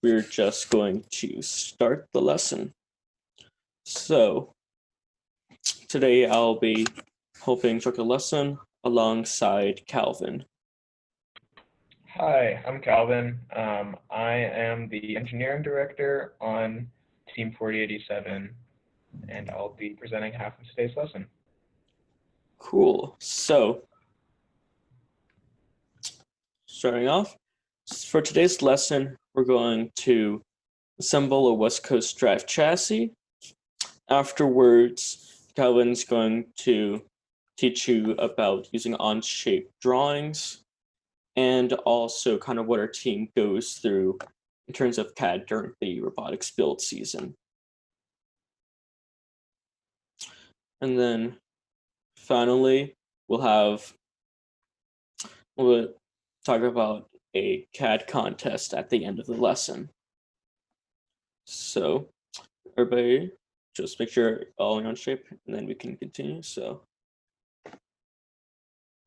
we're just going to start the lesson. So today I'll be helping instruct a lesson alongside Calvin. Hi, I'm Calvin. I am the engineering director on Team 4087, and I'll be presenting half of today's lesson. Cool. So starting off, for today's lesson, we're going to assemble a West Coast drive chassis. Afterwards, Calvin's going to teach you about using on-shape drawings and also kind of what our team goes through in terms of CAD during the robotics build season. And then finally, we'll talk about a CAD contest at the end of the lesson. So everybody just make sure all on shape and then we can continue. So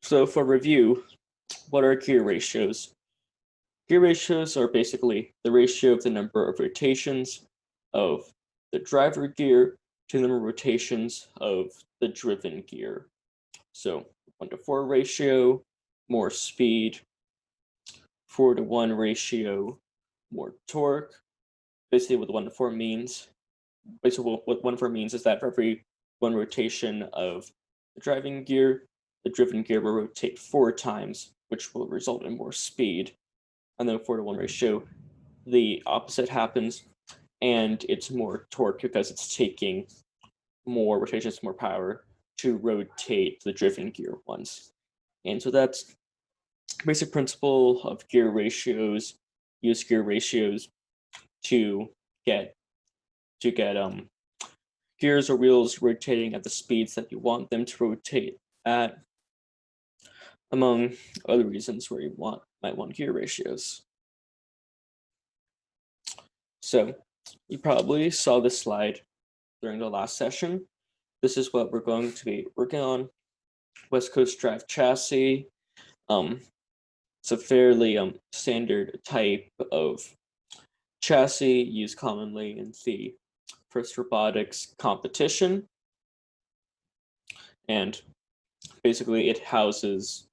for review, what are gear ratios? Gear ratios are basically the ratio of the number of rotations of the driver gear to the number of rotations of the driven gear. So 1:4 ratio, more speed. 4:1 ratio, more torque. Basically what 1:4 means, what 1:4 means is that for every one rotation of the driving gear, the driven gear will rotate 4 times, which will result in more speed. And then 4:1 ratio, the opposite happens, and it's more torque because it's taking more rotations, more power to rotate the driven gear once. And so that's basic principle of gear ratios. Use gear ratios to get gears or wheels rotating at the speeds that you want them to rotate at, among other reasons where you might want gear ratios. So you probably saw this slide during the last session. This is what we're going to be working on. West Coast drive chassis. It's a fairly standard type of chassis used commonly in the first robotics competition. And basically it houses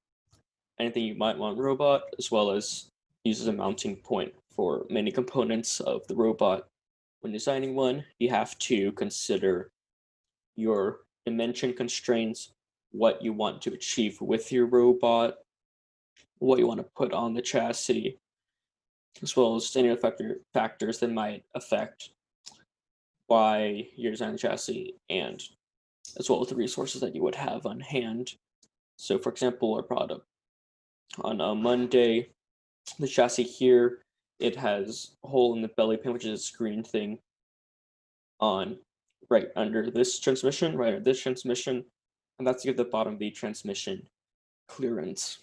anything you might want robot, as well as uses a mounting point for many components of the robot. When designing one, you have to consider your dimension constraints, what you want to achieve with your robot, what you want to put on the chassis, as well as any other factors that might affect why you're designing the chassis, and as well as the resources that you would have on hand. So for example, our product on a Monday, the chassis here, it has a hole in the belly pin, which is a screen thing on right under this transmission, and that's to give the bottom of the transmission clearance.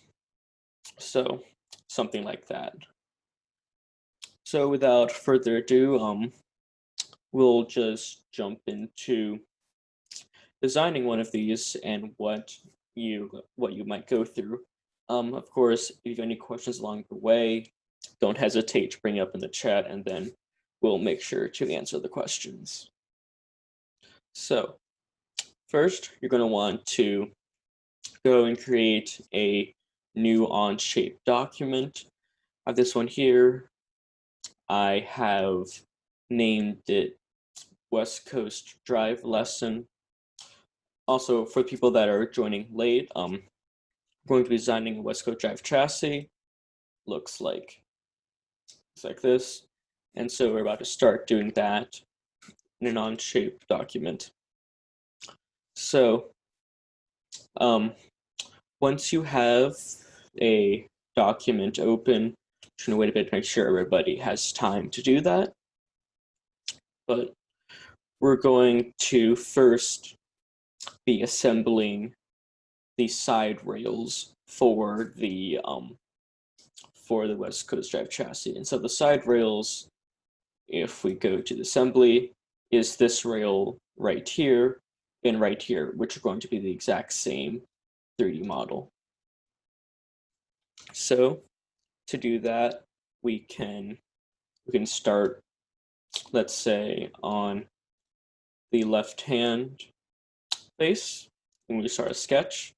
So something like that. So without further ado, we'll just jump into designing one of these and what you might go through. Of course, if you have any questions along the way, don't hesitate to bring it up in the chat, and then we'll make sure to answer the questions. So first, you're going to want to go and create a new on-shape document. I have this one here. I have named it West Coast Drive Lesson. Also, for people that are joining late, I'm going to be designing a West Coast Drive chassis. Looks like this. And so we're about to start doing that in an on-shape document. So once you have a document open, just gonna wait a bit to make sure everybody has time to do that. But we're going to first be assembling the side rails for the West Coast Drive chassis. And so the side rails, if we go to the assembly, is this rail right here and right here, which are going to be the exact same 3D model. So to do that, we can we can start, let's say, on the left-hand face, and we start a sketch,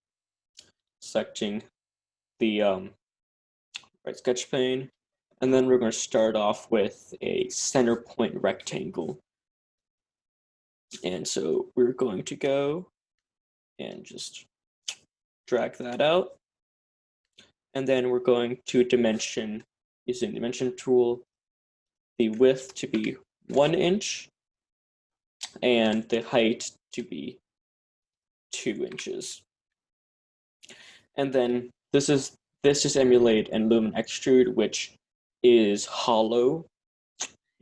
selecting the right sketch pane, and then we're going to start off with a center point rectangle. And so we're going to go and just drag that out. And then we're going to dimension, using the dimension tool, the width to be 1 inch and the height to be 2 inches. And then this just emulate and lumen extrude, which is hollow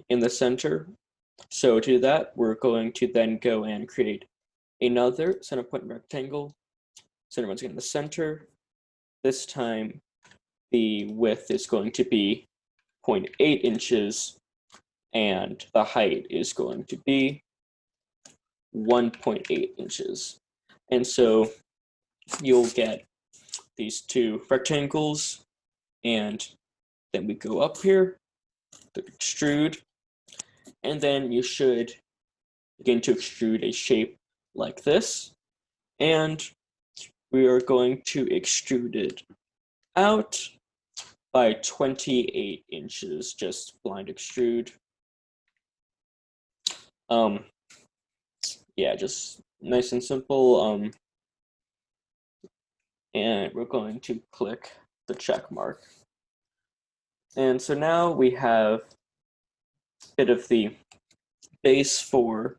in the center. So to do that, we're going to then go and create another center point rectangle. Center one's in the center. This time, the width is going to be 0.8 inches, and the height is going to be 1.8 inches. And so you'll get these two rectangles, and then we go up here, the extrude, and then you should begin to extrude a shape like this. And we are going to extrude it out by 28 inches, just blind extrude. Yeah, just nice and simple. And we're going to click the check mark. And so now we have a bit of the base for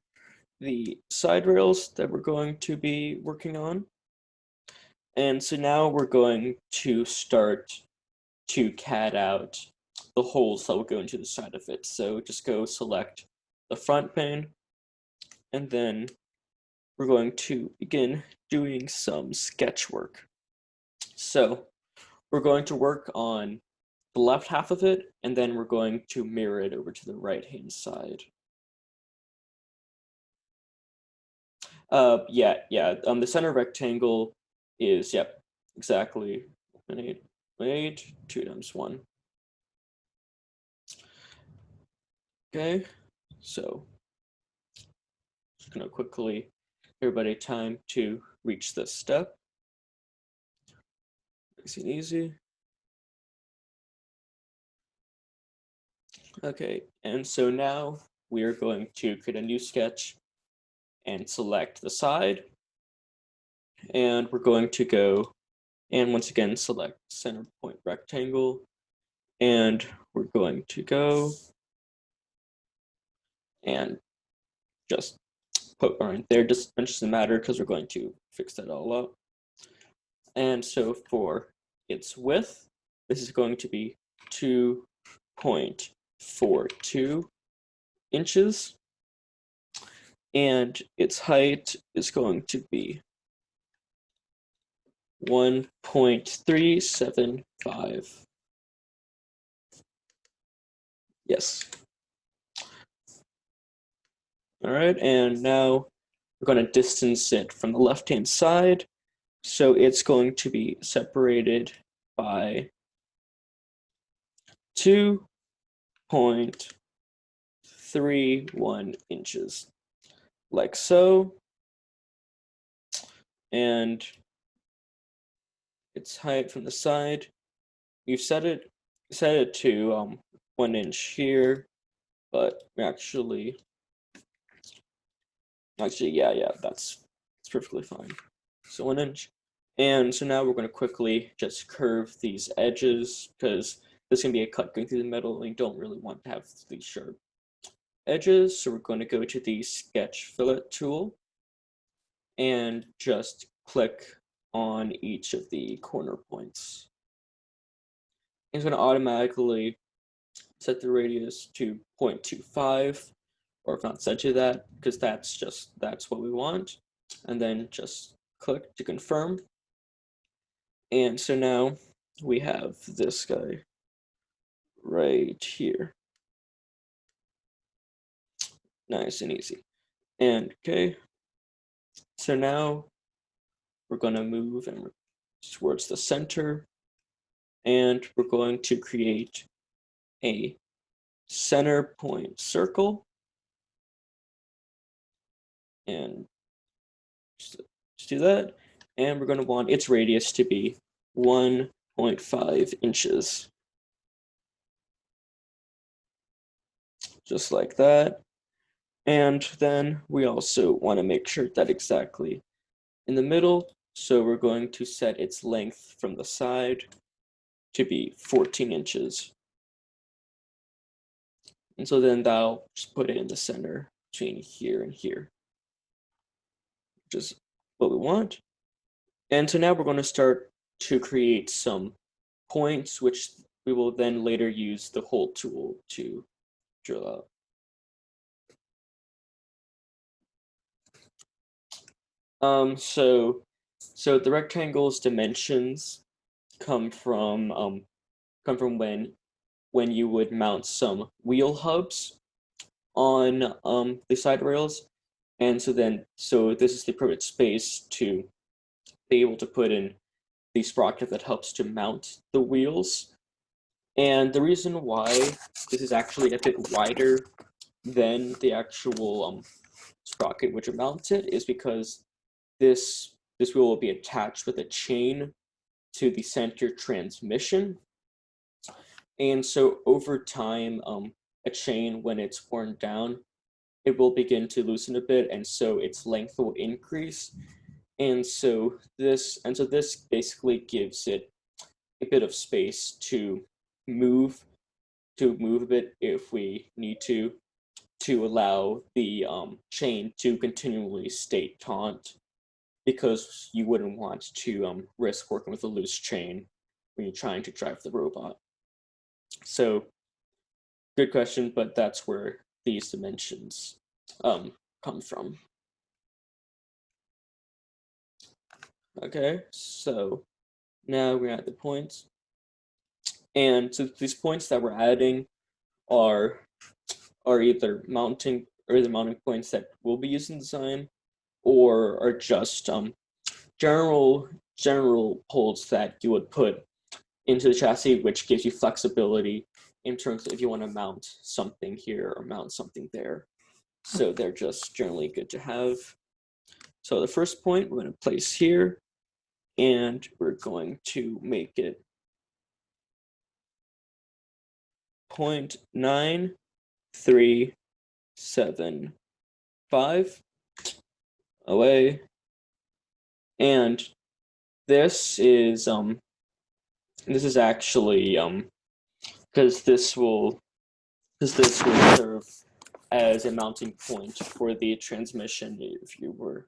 the side rails that we're going to be working on. And so now we're going to start to CAD out the holes that will go into the side of it. So just go select the front pane, and then we're going to begin doing some sketch work. So we're going to work on the left half of it, and then we're going to mirror it over to the right-hand side. The center rectangle is, yep, exactly 8, 2 times 1. Okay, so just gonna quickly give everybody time to reach this step. Nice and easy. Okay, and so now we are going to create a new sketch and select the side. And we're going to go and once again select center point rectangle. And we're going to go and just put one right there. Just doesn't matter because we're going to fix that all up. And so for its width, this is going to be 2.42 inches. And its height is going to be 1.375. Yes. All right, and now we're going to distance it from the left-hand side. So it's going to be separated by 2.31 inches, like so. And its height from the side, we've set it to 1 inch here, but actually, yeah, that's perfectly fine. So 1 inch. And so now we're going to quickly just curve these edges because this can be a cut going through the middle and you don't really want to have these sharp edges. So we're going to go to the sketch fillet tool and just click on each of the corner points. It's going to automatically set the radius to 0.25, or if not set to that, because that's what we want. And then just click to confirm. And so now we have this guy right here. Nice and easy. And okay, so now we're going to move and towards the center, and we're going to create a center point circle, and just do that. And we're going to want its radius to be 1.5 inches. Just like that. And then we also want to make sure that exactly in the middle. So we're going to set its length from the side to be 14 inches. And so then that'll just put it in the center between here and here, which is what we want. And so now we're going to start to create some points, which we will then later use the hole tool to drill out. So the rectangle's dimensions come from when you would mount some wheel hubs on the side rails, and so this is the perfect space to be able to put in the sprocket that helps to mount the wheels. And the reason why this is actually a bit wider than the actual sprocket which mounts it is because this wheel will be attached with a chain to the center transmission. And so over time, a chain, when it's worn down, it will begin to loosen a bit, and so its length will increase. And so this basically gives it a bit of space to move a bit if we need to allow the chain to continually stay taut, because you wouldn't want to risk working with a loose chain when you're trying to drive the robot. So, good question, but that's where these dimensions come from. Okay, so now we're at the points. And so these points that we're adding are either mounting points that will be used in design, or are just general holes that you would put into the chassis, which gives you flexibility in terms of if you want to mount something here or mount something there. So they're just generally good to have. So the first point we're going to place here, and we're going to make it 0.9375 away. And this is actually because this will serve as a mounting point for the transmission if you were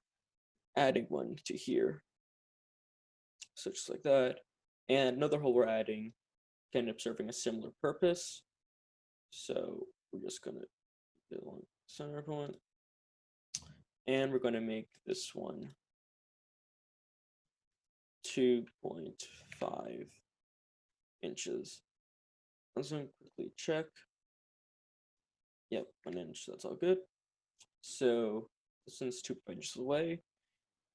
adding one to here. So just like that. And another hole we're adding can end up serving a similar purpose. So we're just gonna do one center point. And we're gonna make this one 2.5 inches. I'm just gonna quickly check. Yep, 1 inch, that's all good. So this one's 2 inches away.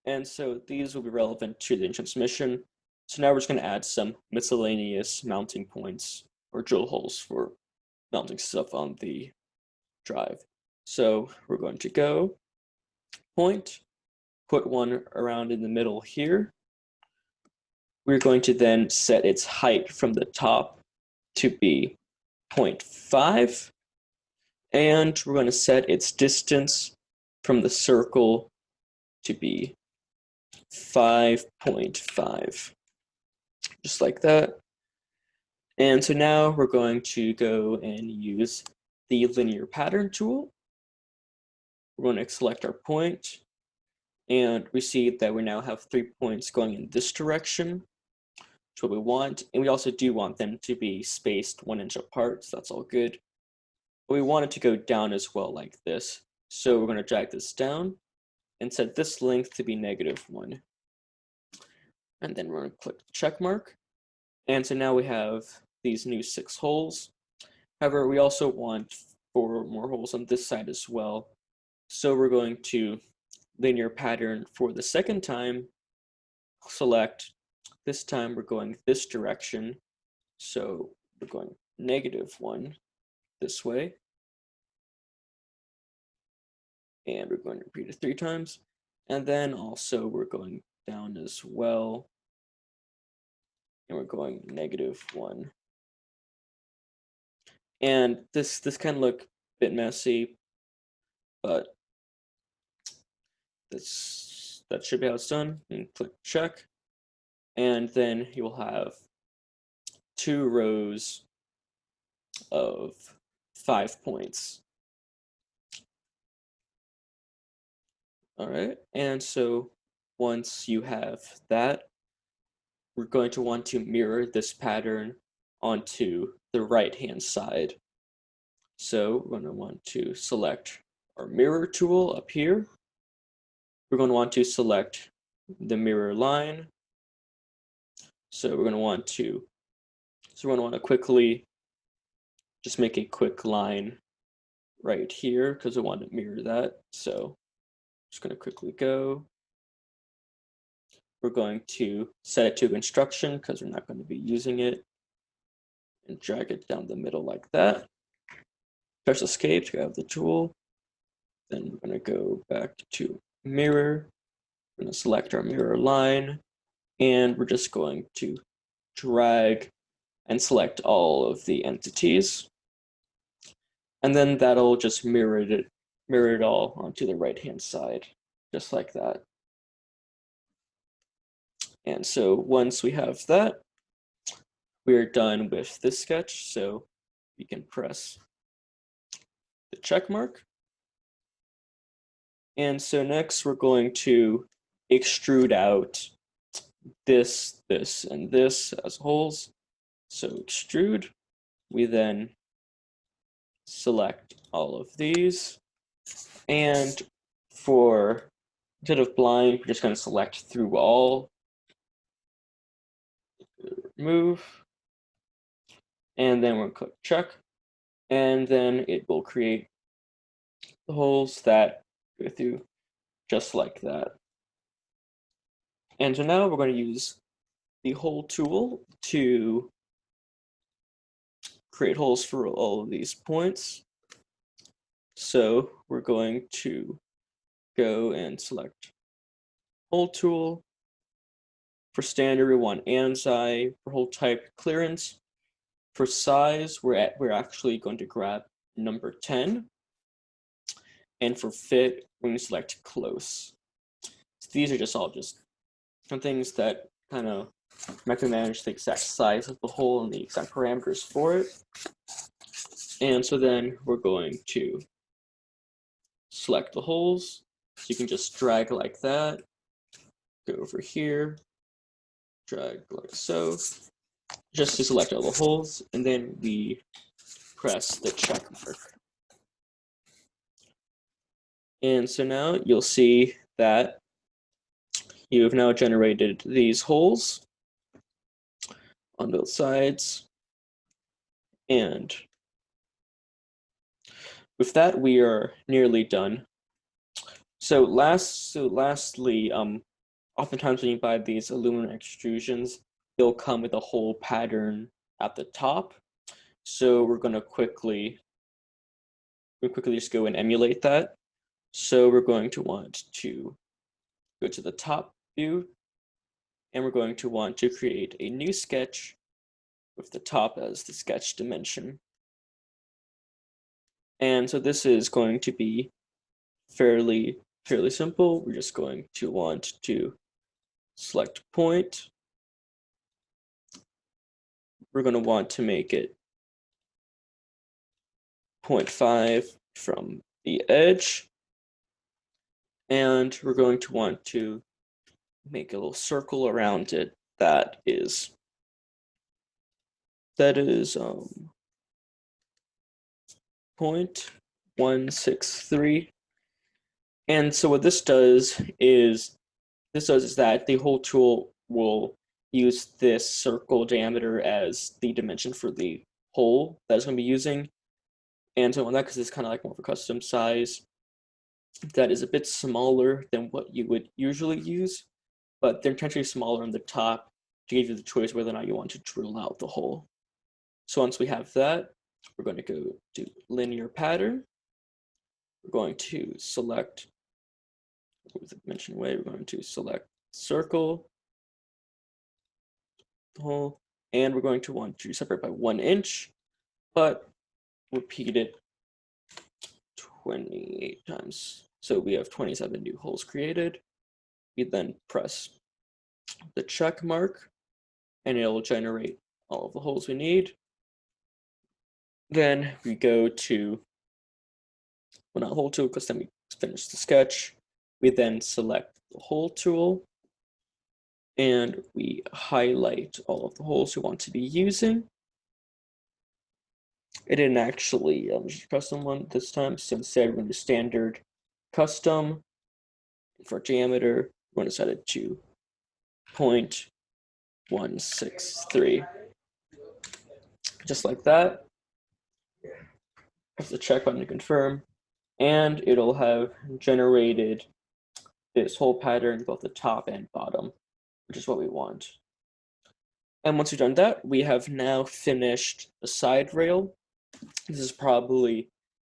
And so these will be relevant to the transmission. So now we're just going to add some miscellaneous mounting points or drill holes for mounting stuff on the drive. So we're going to go point, put one around in the middle here. We're going to then set its height from the top to be 0.5. And we're going to set its distance from the circle to be 5.5. Just like that. And so now we're going to go and use the linear pattern tool. We're going to select our point, and we see that we now have 3 points going in this direction, which is what we want. And we also do want them to be spaced 1 inch apart, so that's all good. But we want it to go down as well, like this. So we're going to drag this down and set this length to be -1. And then we're going to click the check mark. And so now we have these new 6 holes. However, we also want 4 more holes on this side as well. So we're going to linear pattern for the second time, select. This time we're going this direction. So we're going -1. this way. And we're going to repeat it 3 times. And then also we're going down as well. And we're going -1. And this can look a bit messy, but that should be how it's done. And click check. And then you will have 2 rows of 5 points. All right, and so once you have that, we're going to want to mirror this pattern onto the right-hand side. So we're going to want to select our mirror tool up here. We're going to want to select the mirror line. So we're going to want to quickly just make a quick line right here because I want to mirror that. So I'm just going to quickly go. We're going to set it to instruction because we're not going to be using it, and drag it down the middle like that. Press escape to grab the tool. Then we're going to go back to mirror. We're going to select our mirror line, and we're just going to drag and select all of the entities. And then that'll just mirror it all onto the right-hand side, just like that. And so once we have that, we're done with this sketch. So we can press the check mark. And so next we're going to extrude out this, and this as holes. So extrude, we then select all of these. And instead of blind, we're just going to select through all. Remove. And then we'll click check. And then it will create the holes that go through just like that. And so now we're going to use the hole tool to create holes for all of these points. So we're going to go and select hole tool. For standard, we want ANSI. For hole type, clearance. For size, we're actually going to grab number 10. And for fit, we're going to select close. So these are all some things that kind of micromanage the exact size of the hole and the exact parameters for it. And so then we're going to select the holes. So you can just drag like that, go over here, drag like so, just to select all the holes, and then we press the check mark. And so now you'll see that you have now generated these holes on both sides. And with that, we are nearly done. So lastly, oftentimes when you buy these aluminum extrusions, they'll come with a hole pattern at the top. So we're going to quickly just go and emulate that. So we're going to want to go to the top view, and we're going to want to create a new sketch with the top as the sketch dimension. And so this is going to be fairly simple. We're just going to want to select point. We're going to want to make it 0.5 from the edge. And we're going to want to make a little circle around it that is 0.163. And so what this does is that the hole tool will use this circle diameter as the dimension for the hole that it's going to be using. And so on that, because it's kind of like more of a custom size that is a bit smaller than what you would usually use, but they're intentionally smaller on the top to give you the choice whether or not you want to drill out the hole. So once we have that, we're going to go to linear pattern. We're going to select, with the mentioned way, we're going to select circle, the whole, and we're going to want to separate by 1 inch, but repeat it 28 times. So we have 27 new holes created. We then press the check mark, and it'll generate all of the holes we need. Then we go to, well, not hole tool, because then we finish the sketch. We then select the hole tool, and we highlight all of the holes we want to be using. It didn't actually just custom one this time, so instead we're going to standard custom. For diameter, we're going to set it to 0.163. Just like that. Press the check button to confirm, and it'll have generated this whole pattern, both the top and bottom, which is what we want. And once we've done that, we have now finished the side rail. This is probably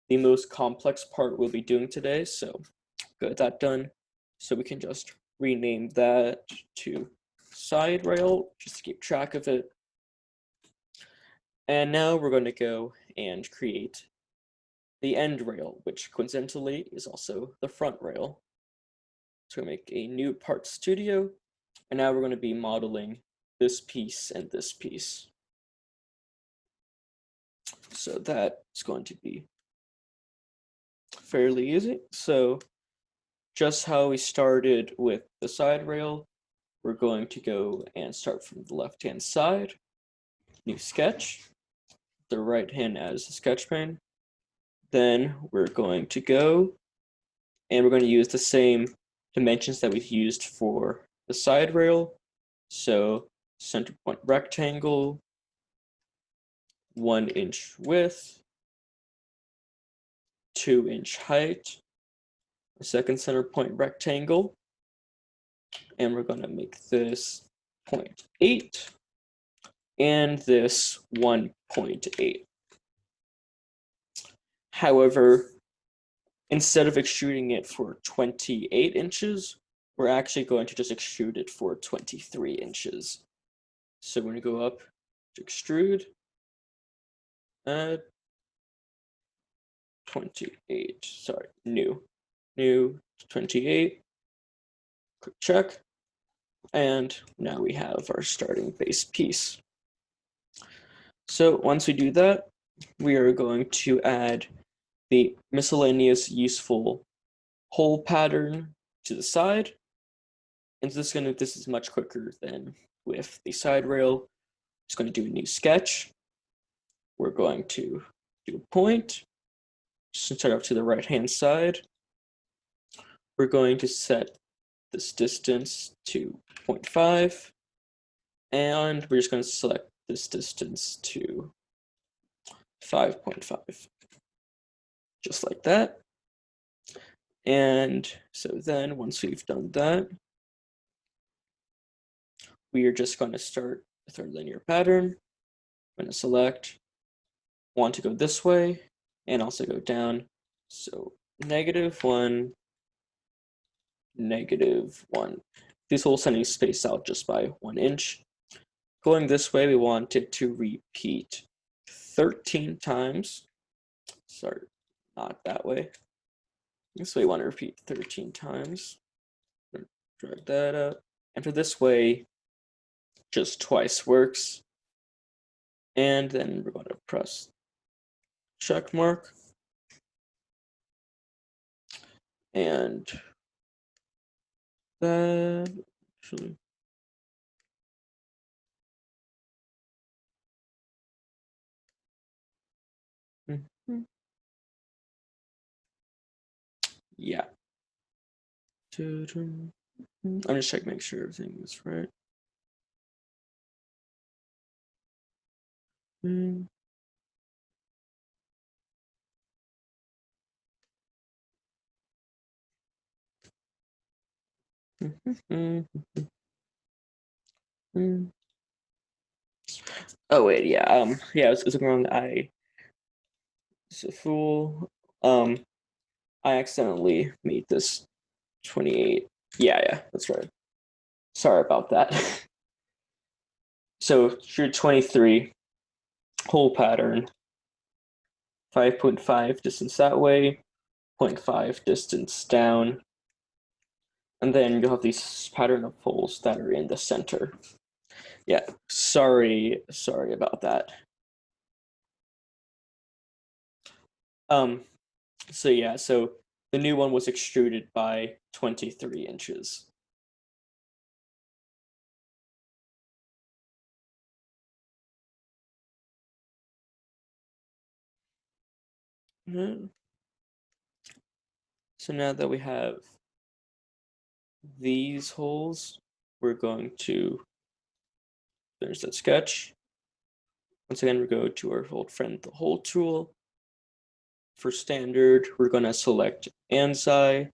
the most complex part we'll be doing today, so get that done. So we can just rename that to side rail, just to keep track of it. And now we're going to go and create the end rail, which coincidentally is also the front rail. So we're going to make a new part studio, and now we're going to be modeling this piece and this piece. So that's going to be fairly easy. So just how we started with the side rail, we're going to go and start from the left-hand side, new sketch, the right hand as the sketch pane. Then we're going to go and we're going to use the same dimensions that we've used for the side rail. So center point rectangle, 1 inch width, 2 inch height, a second center point rectangle, and we're going to make this 0.8 and this 1.8. However, instead of extruding it for 28 inches, we're actually going to just extrude it for 23 inches. So we're going to go up to extrude, add 28, sorry, new 28, quick check, and now we have our starting base piece. So once we do that, we are going to add the miscellaneous useful hole pattern to the side. And this is much quicker than with the side rail. Just going to do a new sketch. We're going to do a point, start up to the right hand side. We're going to set this distance to 0.5, and we're just going to select this distance to 5.5, just like that. And so then once we've done that, we are just going to start with our linear pattern. I'm going to select, want to go this way, and also go down. So -1, -1. These holes sending space out just by 1 inch. Going this way, we want it to repeat 13 times. Sorry, not that way. This way, we want to repeat 13 times. Drag that up. And for this way, just twice works. And then we're going to press check mark. And that actually. Yeah. I'm just checking, make sure everything is right. Oh wait, yeah, yeah, I was wrong. It's a fool. I accidentally made this 28. Yeah, that's right. Sorry about that. So your 23 hole pattern, 5.5 distance that way, 0.5 distance down, and then you'll have these pattern of holes that are in the center. Yeah, sorry about that. Um, so yeah, so the new one was extruded by 23 inches. So now that we have these holes, we're going to finish that sketch. Once again, we go to our old friend, the hole tool. For standard, we're going to select ANSI.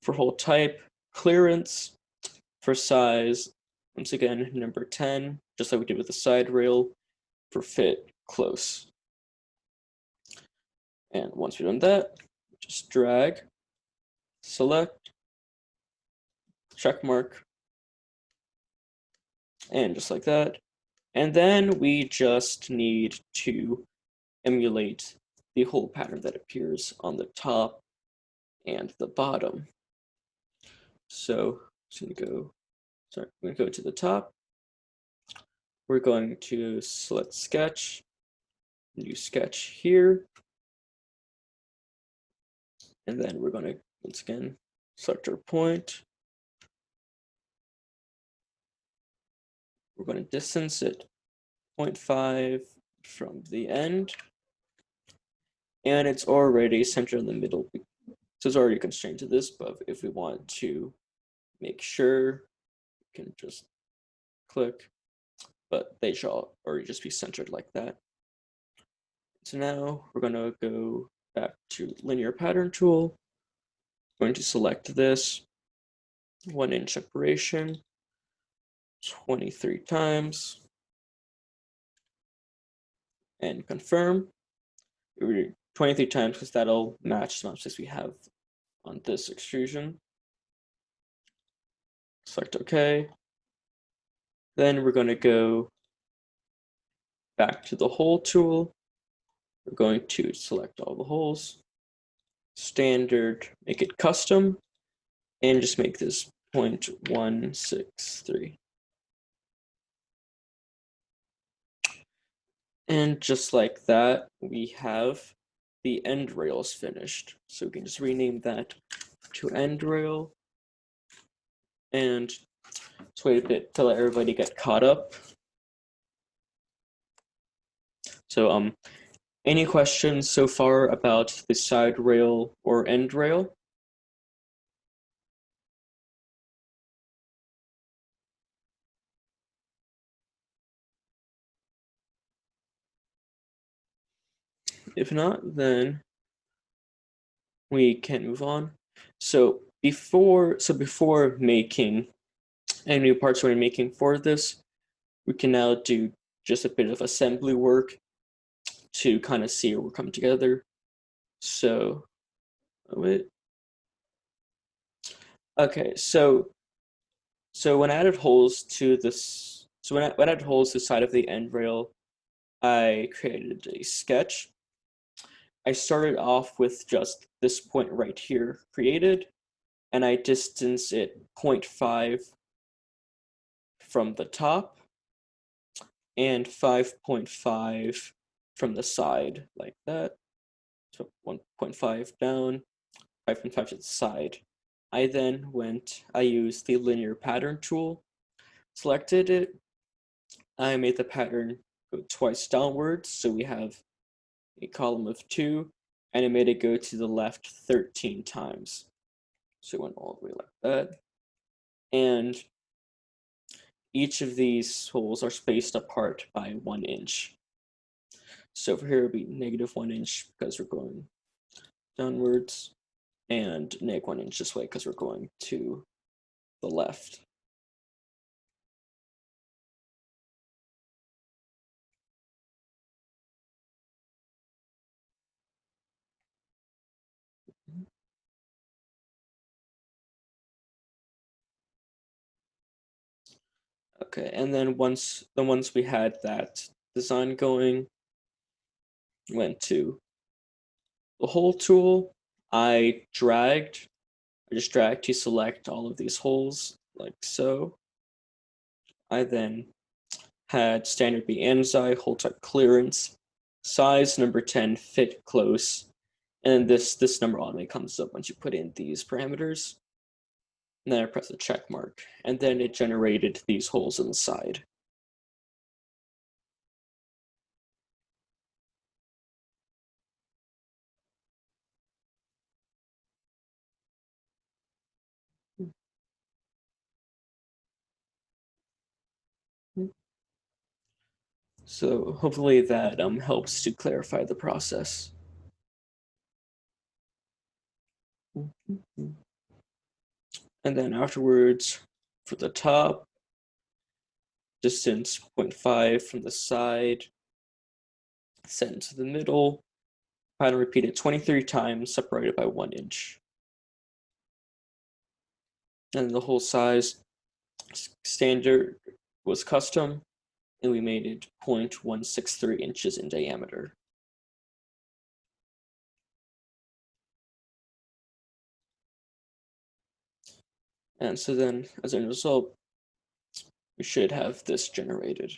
For hole type, clearance. For size, once again, number 10, just like we did with the side rail. For fit, close. And once we've done that, just drag, select, check mark, and just like that. And then we just need to emulate the hole pattern that appears on the top and the bottom. So I'm going to go to the top. We're going to select sketch, new sketch here. And then we're going to, once again, select our point. We're going to distance it 0.5 from the end. And it's already centered in the middle. So it's already constrained to this, but if we want to make sure, we can just click, but they shall already just be centered like that. So now we're going to go back to linear pattern tool. I'm going to select this 1 inch separation 23 times and confirm. 23 times because that'll match the amount of space we have on this extrusion. Select OK. Then we're going to go back to the hole tool. We're going to select all the holes, standard, make it custom, and just make this 0.163. And just like that, we have the end rails finished. So we can just rename that to end rail. And just wait a bit to let everybody get caught up. So any questions so far about the side rail or end rail? If not, then we can move on. So before making any new parts we're making for this, we can now do just a bit of assembly work to kind of see it will come together. So, wait. Okay, so when I added holes to this, so when I added holes to the side of the end rail, I created a sketch. I started off with just this point right here created, and I distance it 0.5 from the top and 5.5 from the side, like that. So 1.5 down, 5.5 to the side. I used the linear pattern tool, selected it. I made the pattern go twice downwards, so we have a column of 2, and I made it go to the left 13 times. So it went all the way like that. And each of these holes are spaced apart by 1 inch. So for here, it would be -1 inch because we're going downwards, and -1 inch this way because we're going to the left. Okay, and then once we had that design going, went to the hole tool. I just dragged to select all of these holes like so. I then had standard B anzi, hole type clearance, size number 10, fit close, and this number automatically comes up once you put in these parameters. And then I press the check mark, and then it generated these holes in the side. So hopefully that helps to clarify the process. And then afterwards, for the top, distance 0.5 from the side, set into the middle, pattern repeated 23 times, separated by 1 inch. And the hole size standard was custom, and we made it 0.163 inches in diameter. And so then, as a result, we should have this generated.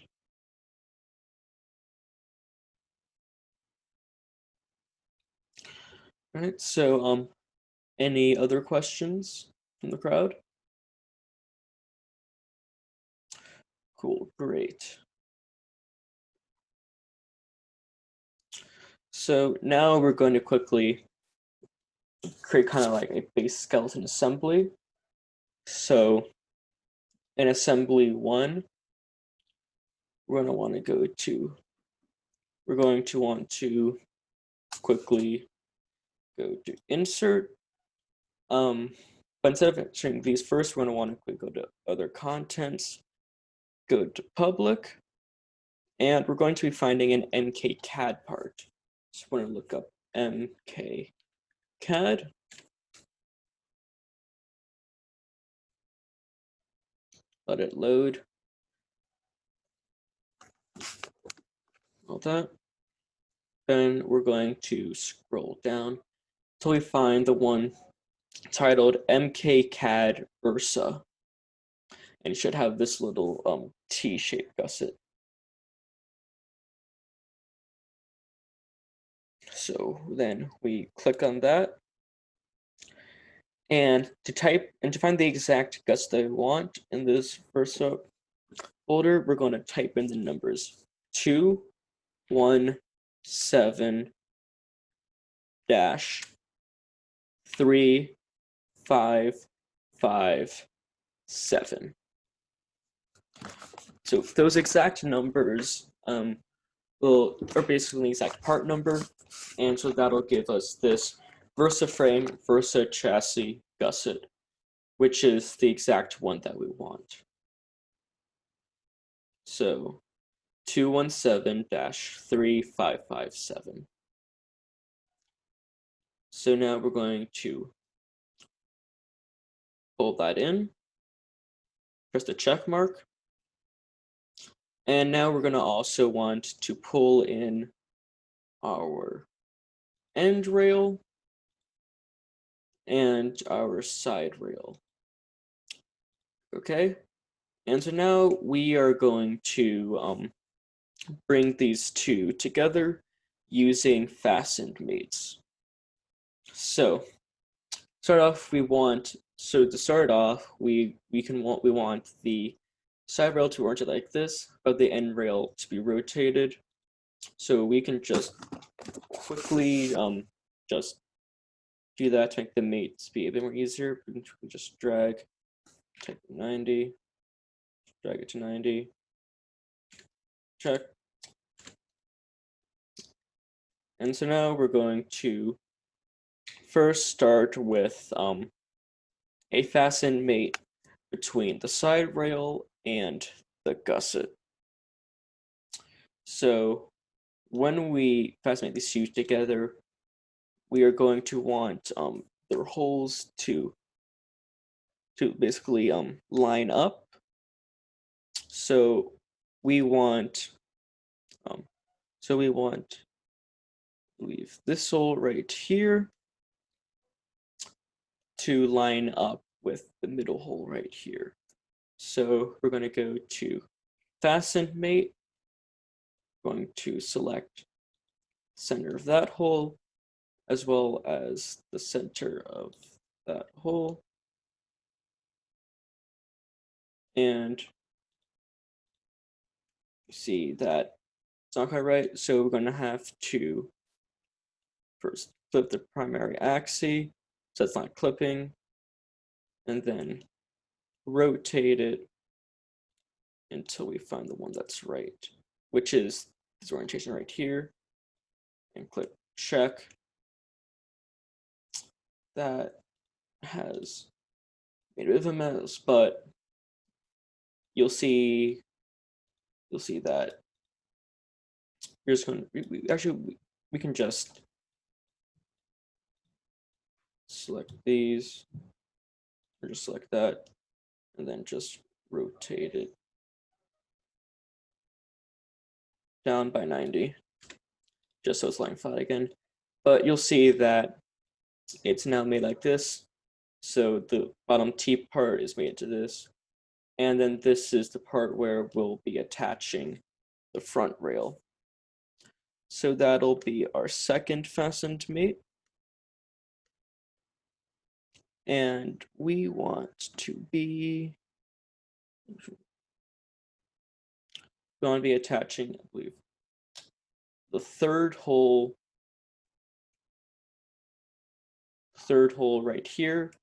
All right, so any other questions from the crowd? Cool, great. So now we're going to quickly create kind of like a base skeleton assembly. So in assembly 1, we're going to want to quickly go to insert. But instead of entering these first, we're going to want to go to other contents, go to public, and we're going to be finding an MK-CAD part. So we're going to look up MK-CAD. Let it load. All that. Then we're going to scroll down until we find the one titled MK-CAD Ursa. And it should have this little T-shaped gusset. So then we click on that. And to find the exact gusset I want in this Ursa folder, we're going to type in the numbers 217 dash 3557. So those exact numbers are basically the exact part number, and so that'll give us this Versa frame, Versa chassis gusset, which is the exact one that we want. So 217-3557. So now we're going to pull that in, press the check mark, and now we're going to also want to pull in our end rail and our side rail. Okay, and so now we are going to bring these two together using fastened mates. So we want the side rail to orient it like this, but the end rail to be rotated. So we can just quickly just do that to make the mates be a bit more easier. We can just drag, type 90, drag it to 90, check. And so now we're going to first start with a fasten mate between the side rail and the gusset. So when we fasten these two together, we are going to want their holes to basically line up. So we want, leave this hole right here to line up with the middle hole right here. So we're going to go to Fasten Mate, going to select center of that hole, as well as the center of that hole. And you see that it's not quite right, so we're going to have to first flip the primary axis so it's not clipping, and then rotate it until we find the one that's right, which is this orientation right here, and click check. That has made a bit of a mess, but you'll see that you're just going to, we can just select these, or just select that, and then just rotate it down by 90, just so it's lying flat again. But you'll see that it's now made like this. So the bottom T part is made into this. And then this is the part where we'll be attaching the front rail. So that'll be our second fastened mate. And we want to be attaching, I believe, the third hole right here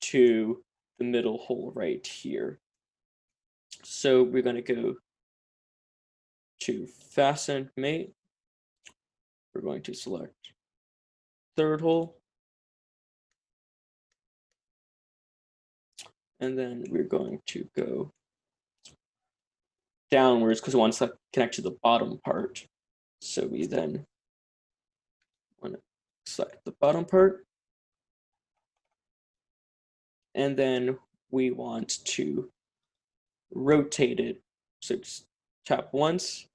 to the middle hole right here. So we're going to go to Fasten Mate. We're going to select third hole. And then we're going to go downwards because we want to connect to the bottom part. So we then want to select the bottom part. And then we want to rotate it. So just tap once,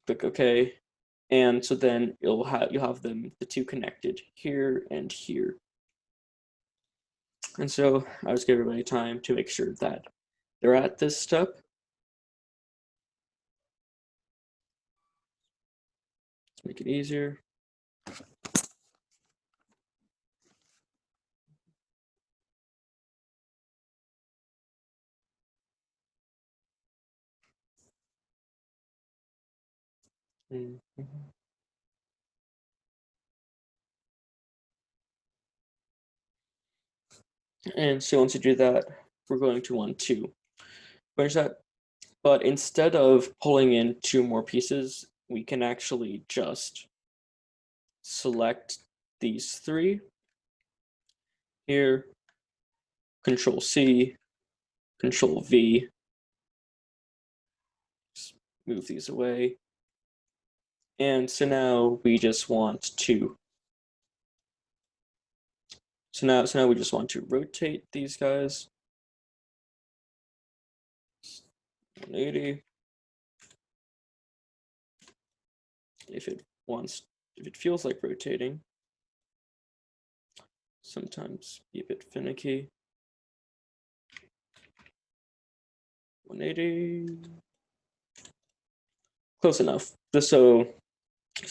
click OK. And so then you'll have the two connected here and here. And so I'll just give everybody time to make sure that they're at this step. Let's make it easier. And so once you do that, we're going to want to finish that. But instead of pulling in two more pieces, we can actually just select these three here, Control C, Control V, just move these away. And so now we just want to, so now we just want to rotate these guys 180. If it feels like rotating, sometimes be a bit finicky. 180. Close enough. So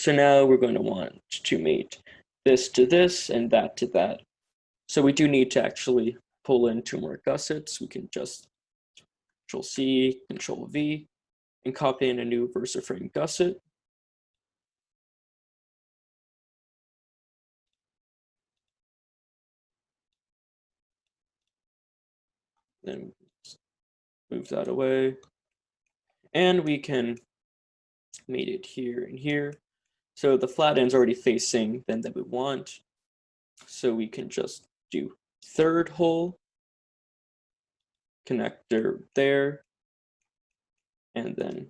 now we're going to want to mate this to this and that to that. So we do need to actually pull in two more gussets. We can just Control C, Control V, and copy in a new VersaFrame gusset. Then move that away. And we can mate it here and here. So the flat end's already facing then that we want. So we can just do third hole, connector there, and then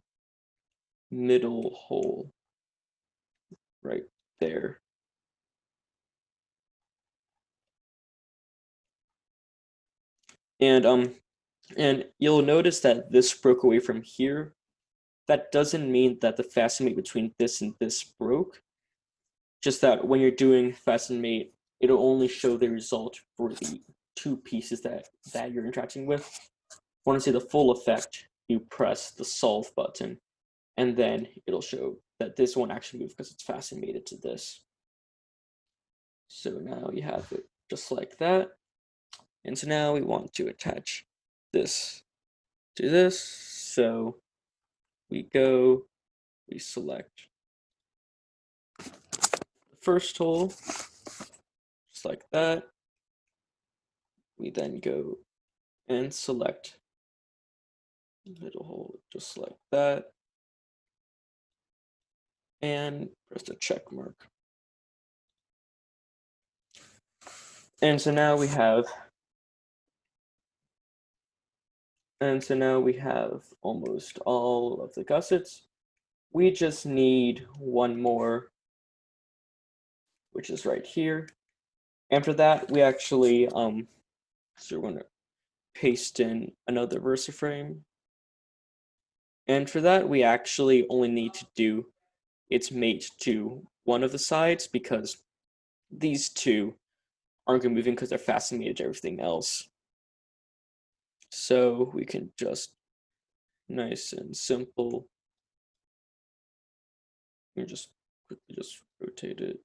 middle hole right there. And And you'll notice that this broke away from here. That doesn't mean that the fasten mate between this and this broke. Just that when you're doing fasten mate, it'll only show the result for the two pieces that you're interacting with. If you want to see the full effect, you press the solve button, and then it'll show that this won't actually move because it's fasten mated to this. So now you have it just like that. And so now we want to attach this to this. So we select the first hole, just like that. We then go and select the middle hole, just like that. And press the check mark. And so now we have almost all of the gussets. We just need one more, which is right here. And for that, we actually, so we're going to paste in another VersaFrame. And for that, we actually only need to do its mate to one of the sides because these two aren't going to be moving because they're fasten mated to everything else. So we can just, nice and simple, we just quickly just rotate it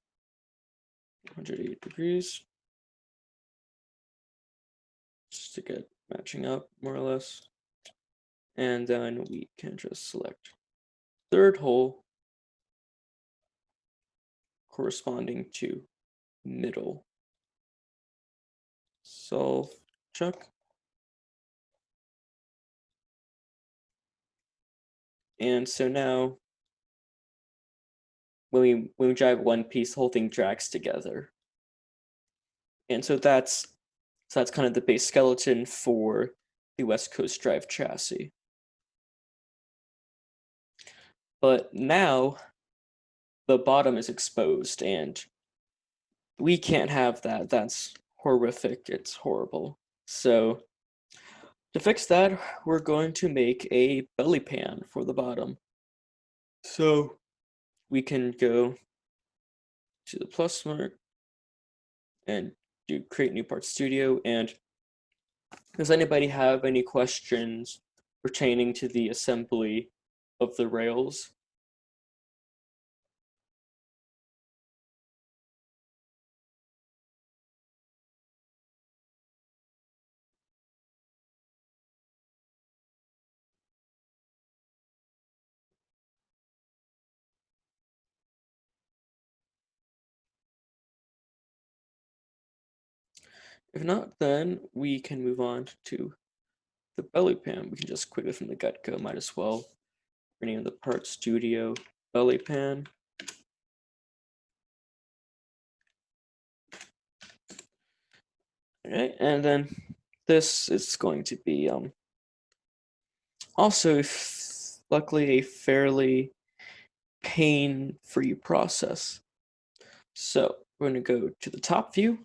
180 degrees just to get matching up more or less. And then we can just select third hole corresponding to middle. Solve, check. And so now when we drive one piece, the whole thing drags together. And so that's kind of the base skeleton for the West Coast Drive chassis. But now the bottom is exposed, and we can't have that. That's horrific. It's horrible. So to fix that, we're going to make a belly pan for the bottom. So we can go to the plus mark and do create new part studio. And does anybody have any questions pertaining to the assembly of the rails? If not, then we can move on to the belly pan. We can just quit it from the get-go, might as well rename the part studio belly pan. All right, and then this is going to be also luckily a fairly pain-free process. So we're going to go to the top view,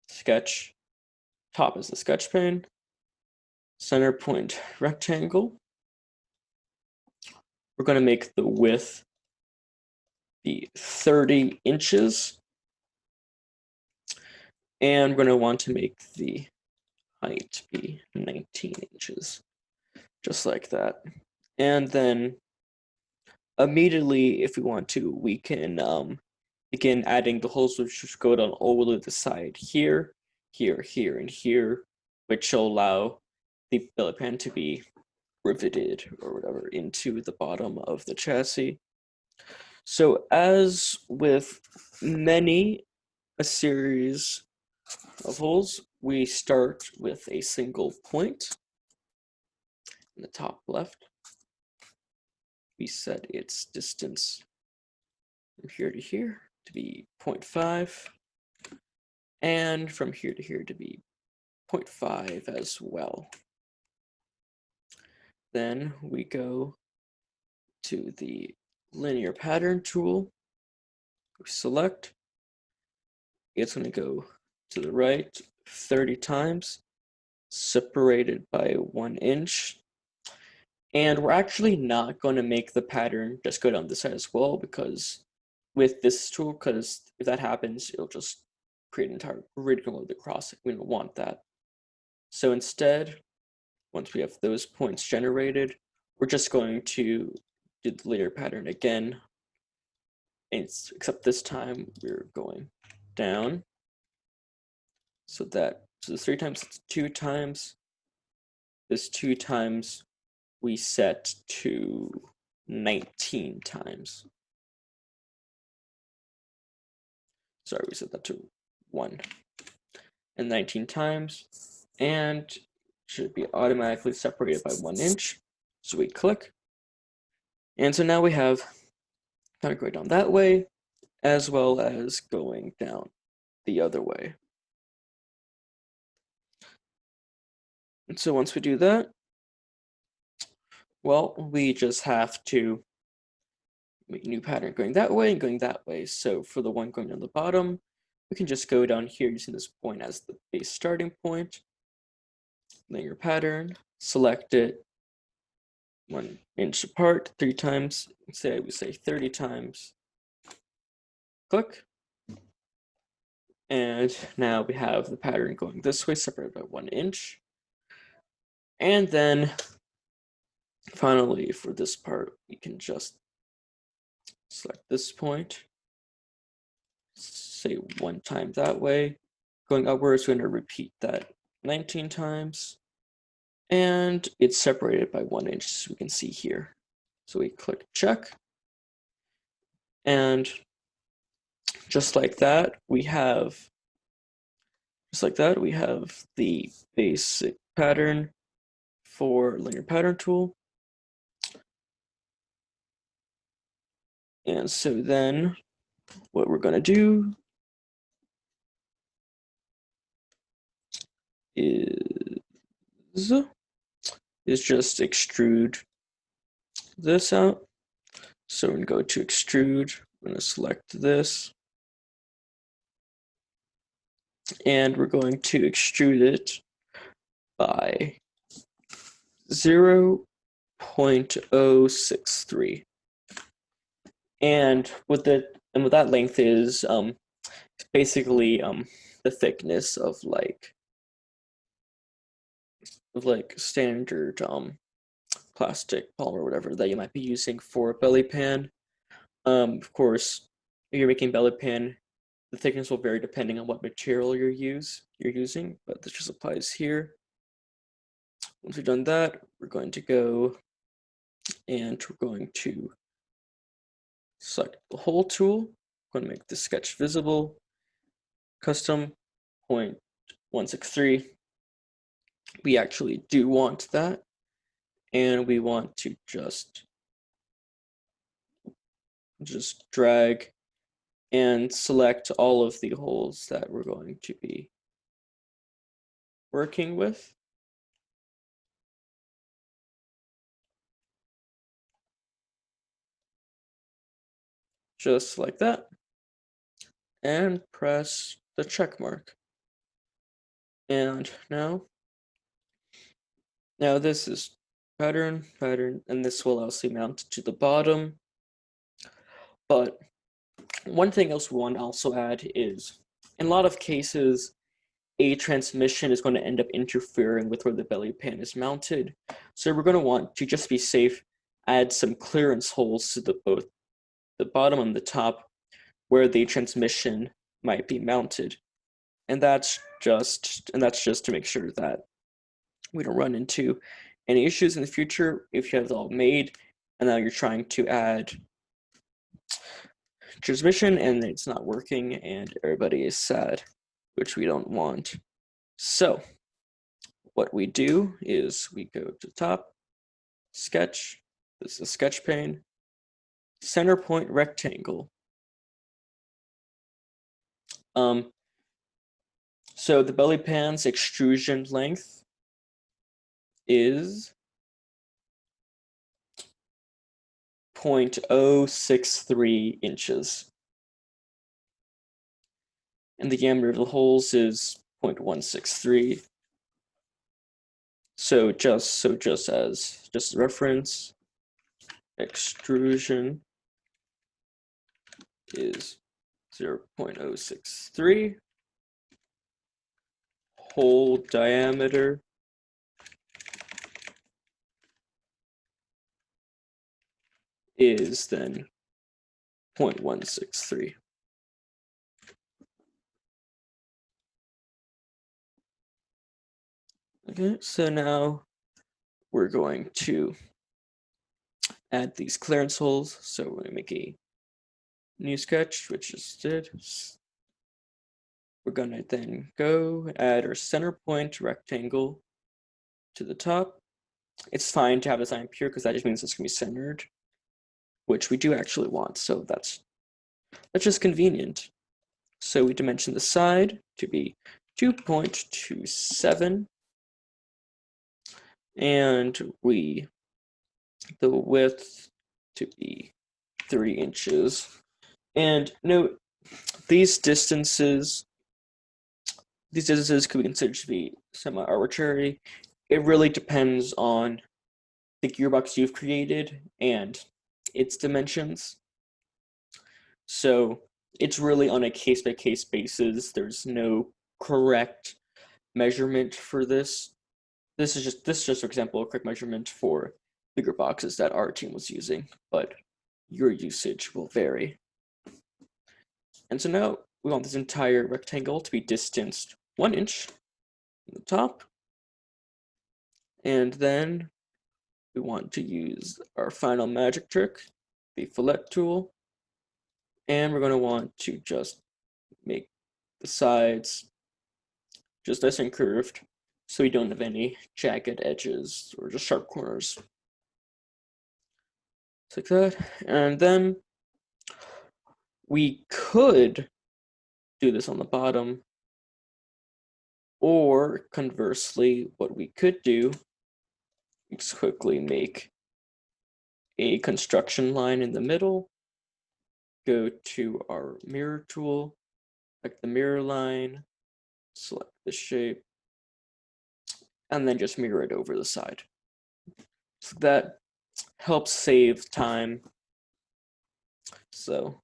sketch, top is the sketch pane, center point rectangle. We're going to make the width be 30 inches. And we're going to want to make the height be 19 inches, just like that. And then immediately, if we want to, we can begin adding the holes which go down all the way to the side here, here, here, and here, which will allow the belly pan to be riveted or whatever into the bottom of the chassis. So as with a series of holes, we start with a single point in the top left. We set its distance from here to here to be 0.5, and from here to here to be 0.5 as well. Then we go to the linear pattern tool. We select. It's going to go to the right 30 times. separated by 1 inch. And we're actually not going to make the pattern just go down this side as well, because with this tool, because if that happens, it'll just create an entire grid going across it. We don't want that. So instead, once we have those points generated, we're just going to do the linear pattern again. Except this time we're going down. So the 3 times, it's 2 times. This 2 times we set to 19 times. Sorry, we set that to 1 and 19 times, and should be automatically separated by 1 inch. So we click, and so now we have kind of going down that way as well as going down the other way. And so once we do that, well, we just have to make a new pattern going that way and going that way. So for the one going down the bottom, we can just go down here using this point as the base starting point, linear pattern, select it 1 inch apart 3 times, say we say 30 times, click, and now we have the pattern going this way separated by 1 inch. And then finally for this part, we can just select this point, say 1 time that way, going upwards, we're going to repeat that 19 times, and it's separated by 1 inch, as we can see here. So we click check, and just like that, we have the basic pattern for linear pattern tool. And so then what we're going to do is just extrude this out. So we're going to go to extrude, we're going to select this, and we're going to extrude it by 0.063. And what that length is basically the thickness of standard plastic, polymer, whatever that you might be using for a belly pan. Of course, if you're making belly pan, the thickness will vary depending on what material you're using, but this just applies here. Once we've done that, we're going to go and we're going to select the hole tool. I'm going to make the sketch visible, custom 0.163. We actually do want that, and we want to just drag and select all of the holes that we're going to be working with. Just like that, and press the check mark. And now this is pattern, and this will also mount to the bottom. But one thing else we want to also add is, in a lot of cases, a transmission is going to end up interfering with where the belly pan is mounted. So we're going to want to, just be safe, add some clearance holes to both the bottom and the top where the transmission might be mounted. And that's just to make sure that we don't run into any issues in the future if you have it all made and now you're trying to add transmission and it's not working and everybody is sad, which we don't want. So what we do is we go to top, sketch, this is a sketch pane, center point rectangle. So the belly pan's extrusion length is 0.063 inches. And the diameter of the holes is 0.163. So just as reference, extrusion is 0.063. Hole diameter is then 0.163. Okay, so now we're going to add these clearance holes. So we're going to make a new sketch, which just did. We're going to then go add our center point rectangle to the top. It's fine to have the sign pure because that just means it's going to be centered, which we do actually want. So that's just convenient. So we dimension the side to be 2.27, and the width to be 3 inches. And note, these distances could be considered to be semi-arbitrary. It really depends on the gearbox you've created and its dimensions. So it's really on a case-by-case basis. There's no correct measurement for this. This is just for example, a quick measurement for bigger boxes that our team was using, but your usage will vary. And so now we want this entire rectangle to be distanced 1 inch from the top. And then we want to use our final magic trick, the fillet tool. And we're going to want to just make the sides just nice and curved so we don't have any jagged edges or just sharp corners. Just like that. And then we could do this on the bottom, or conversely, what we could do is quickly make a construction line in the middle, go to our mirror tool, select the mirror line, select the shape, and then just mirror it over the side. So that helps save time. So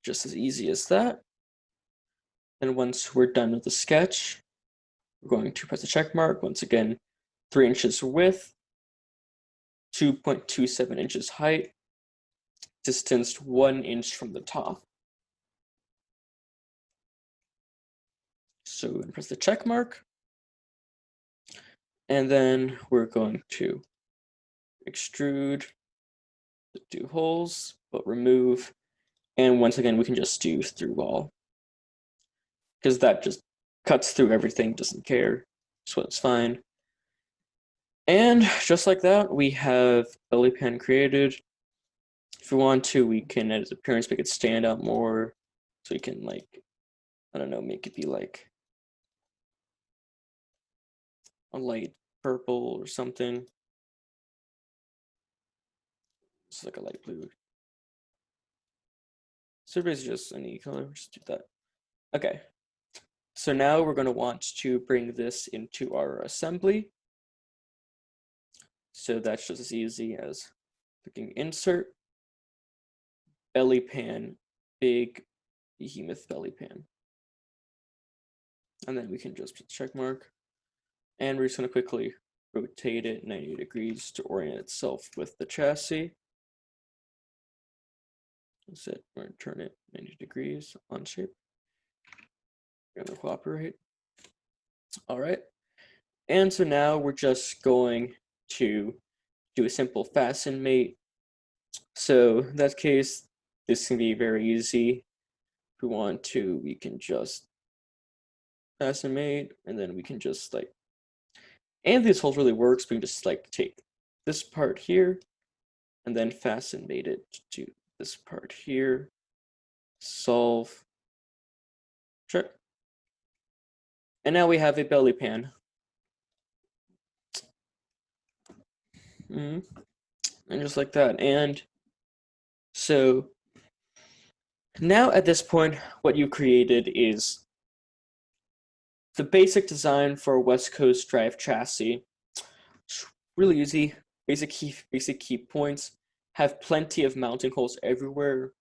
just as easy as that. Then once we're done with the sketch, we're going to press the check mark. Once again, 3 inches width, 2.27 inches height, distanced 1 inch from the top. So we're going to press the check mark. And then we're going to extrude the 2 holes, but remove. And once again, we can just do through wall, because that just cuts through everything, doesn't care, so it's fine. And just like that, we have belly pan created. If we want to, we can edit its appearance, make it stand out more. So you can, like, I don't know, make it be like a light purple or something. It's like a light blue. So basically just any color, just do that. Okay. So now we're going to want to bring this into our assembly. So that's just as easy as clicking insert, belly pan, big behemoth belly pan. And then we can just put the check mark. And we're just going to quickly rotate it 90 degrees to orient itself with the chassis. That's it. We're going to turn it 90 degrees on shape. We're going to cooperate. All right. And so now we're just going to do a simple fasten mate. So in that case, this can be very easy. If we want to, we can just fasten mate, and then we can just like, and this hole really works. We can just like take this part here and then fasten mate it to this part here. Solve. Check. And now we have a belly pan. And just like that. And so now at this point, what you created is the basic design for a West Coast drive chassis. really easy. Basic key points. Have plenty of mounting holes everywhere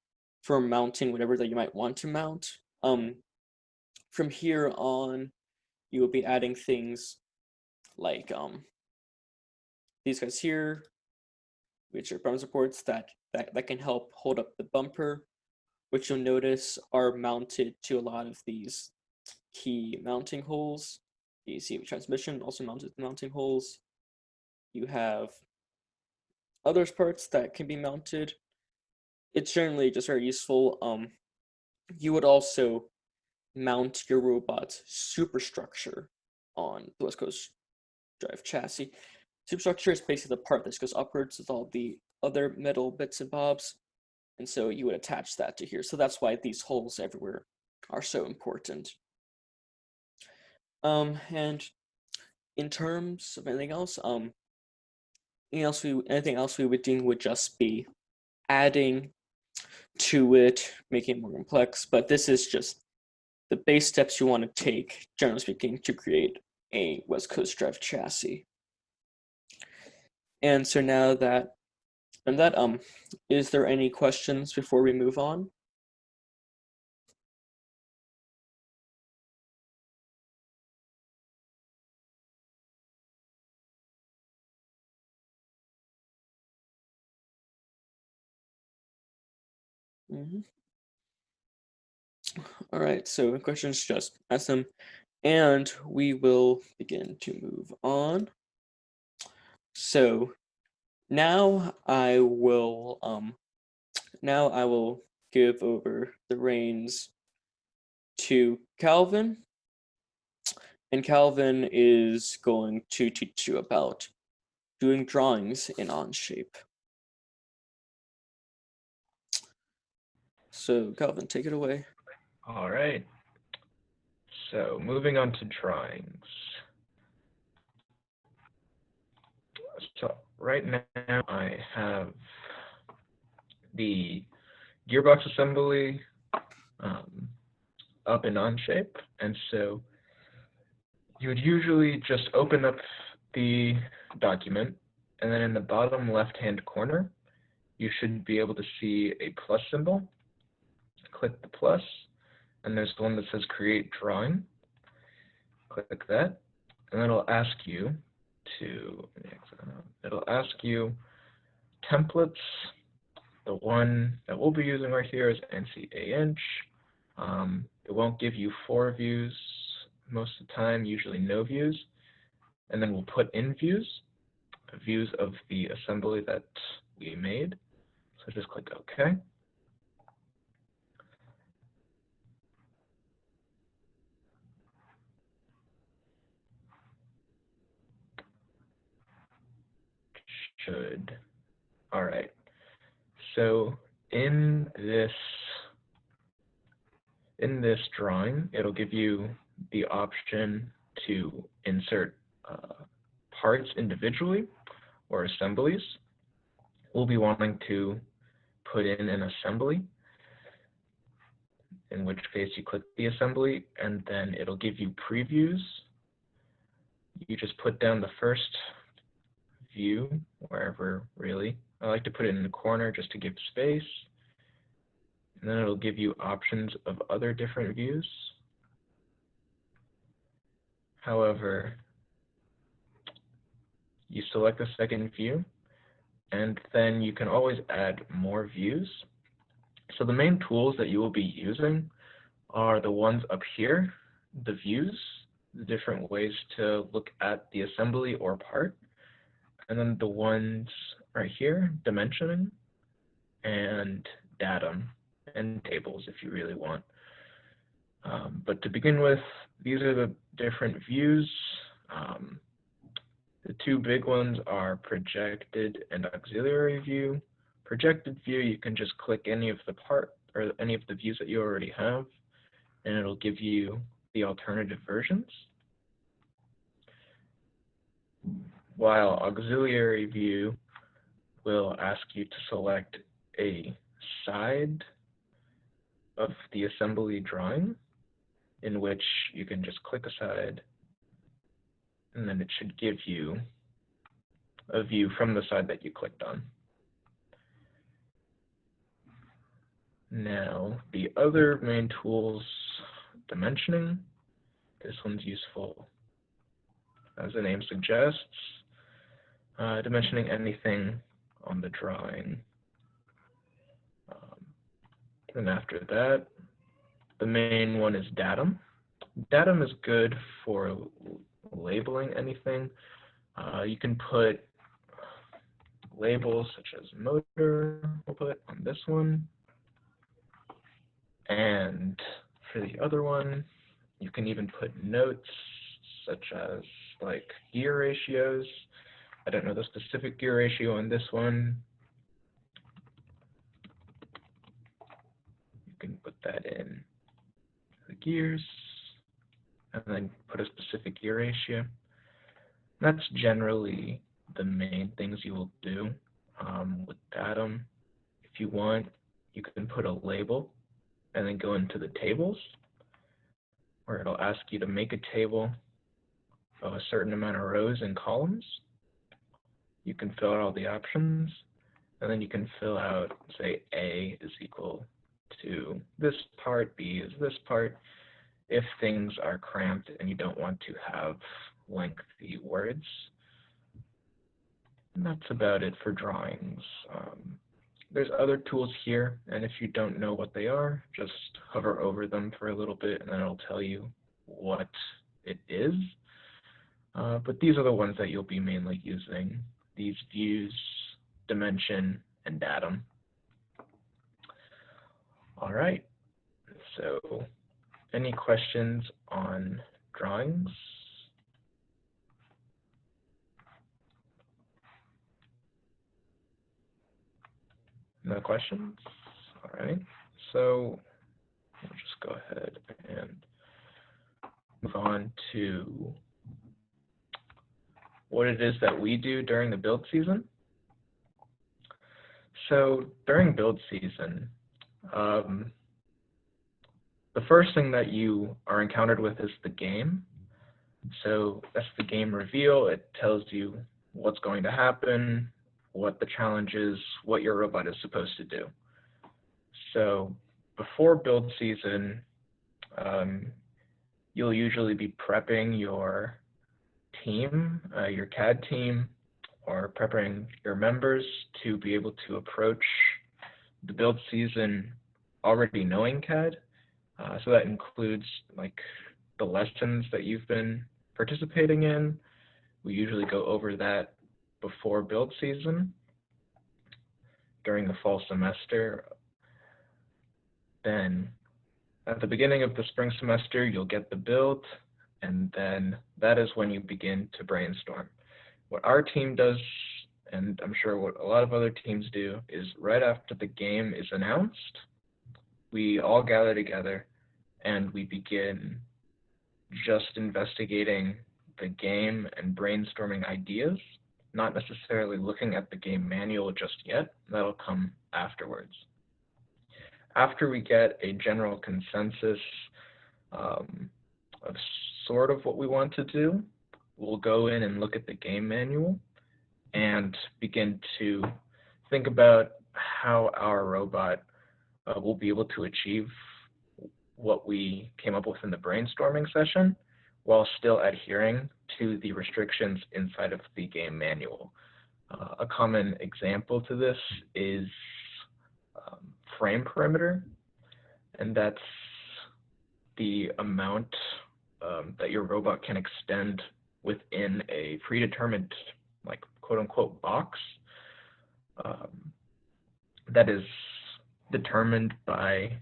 for mounting whatever that you might want to mount. From here on, you will be adding things like these guys here, which are bumper supports that can help hold up the bumper, which you'll notice are mounted to a lot of these key mounting holes. You see transmission also mounted to mounting holes. You have other parts that can be mounted. It's generally just very useful. You would also mount your robot's superstructure on the West Coast Drive chassis. Superstructure is basically the part that goes upwards with all the other metal bits and bobs, and so you would attach that to here. So that's why these holes everywhere are so important. And in terms of anything else, anything else we would do would just be adding to it, making it more complex. But this is just the base steps you want to take, generally speaking, to create a West Coast Drive chassis. And so now that is there any questions before we move on? Mm-hmm. All right, so questions, just ask them, and we will begin to move on. So now I will give over the reins to Calvin, and Calvin is going to teach you about doing drawings in Onshape. So Calvin, take it away. All right. So moving on to drawings. So right now I have the gearbox assembly up in Onshape, and so you would usually just open up the document, and then in the bottom left-hand corner, you should be able to see a plus symbol. Click the plus, and there's the one that says Create Drawing. Click that, and it'll ask you templates. The one that we'll be using right here is NCA inch. It won't give you 4 views most of the time, usually no views. And then we'll put in views of the assembly that we made. So just click OK. All right. So in this drawing, it'll give you the option to insert parts individually or assemblies. We'll be wanting to put in an assembly, in which case you click the assembly, and then it'll give you previews. You just put down the first view, wherever really. I like to put it in the corner just to give space. And then it'll give you options of other different views. However, you select the second view, and then you can always add more views. So the main tools that you will be using are the ones up here, the views, the different ways to look at the assembly or part, and then the ones right here, dimensioning, and datum, and tables if you really want. But to begin with, these are the different views. The 2 big ones are projected and auxiliary view. Projected view, you can just click any of the part or any of the views that you already have, and it'll give you the alternative versions. While auxiliary view will ask you to select a side of the assembly drawing, in which you can just click a side, and then it should give you a view from the side that you clicked on. Now, the other main tools, dimensioning. This one's useful, as the name suggests, dimensioning anything on the drawing. And after that, the main one is datum. Datum is good for labeling anything. You can put labels such as motor, we'll put on this one. And for the other one, you can even put notes such as like gear ratios. I don't know the specific gear ratio on this one. You can put that in the gears and then put a specific gear ratio. That's generally the main things you will do with datum. If you want, you can put a label and then go into the tables, where it'll ask you to make a table of a certain amount of rows and columns. You can fill out all the options, and then you can fill out, say, A is equal to this part, B is this part, if things are cramped and you don't want to have lengthy words. And that's about it for drawings. There's other tools here, and if you don't know what they are, just hover over them for a little bit, and then it'll tell you what it is. But these are the ones that you'll be mainly using, these views, dimension, and datum. All right, so any questions on drawings? No questions? All right, so we'll just go ahead and move on to what it is that we do during the build season. So during build season, the first thing that you are encountered with is the game. So that's the game reveal. It tells you what's going to happen, what the challenge is, what your robot is supposed to do. So before build season, you'll usually be prepping your team, your CAD team, or prepping your members to be able to approach the build season already knowing CAD. So that includes like the lessons that you've been participating in. We usually go over that before build season during the fall semester. Then at the beginning of the spring semester, you'll get the build, and then that is when you begin to brainstorm. What our team does, and I'm sure what a lot of other teams do, is right after the game is announced, we all gather together and we begin just investigating the game and brainstorming ideas, not necessarily looking at the game manual just yet. That'll come afterwards. After we get a general consensus of sort of what we want to do, we'll go in and look at the game manual and begin to think about how our robot will be able to achieve what we came up with in the brainstorming session while still adhering to the restrictions inside of the game manual. A common example to this is frame perimeter, and that's the amount that your robot can extend within a predetermined, like, quote-unquote box that is determined by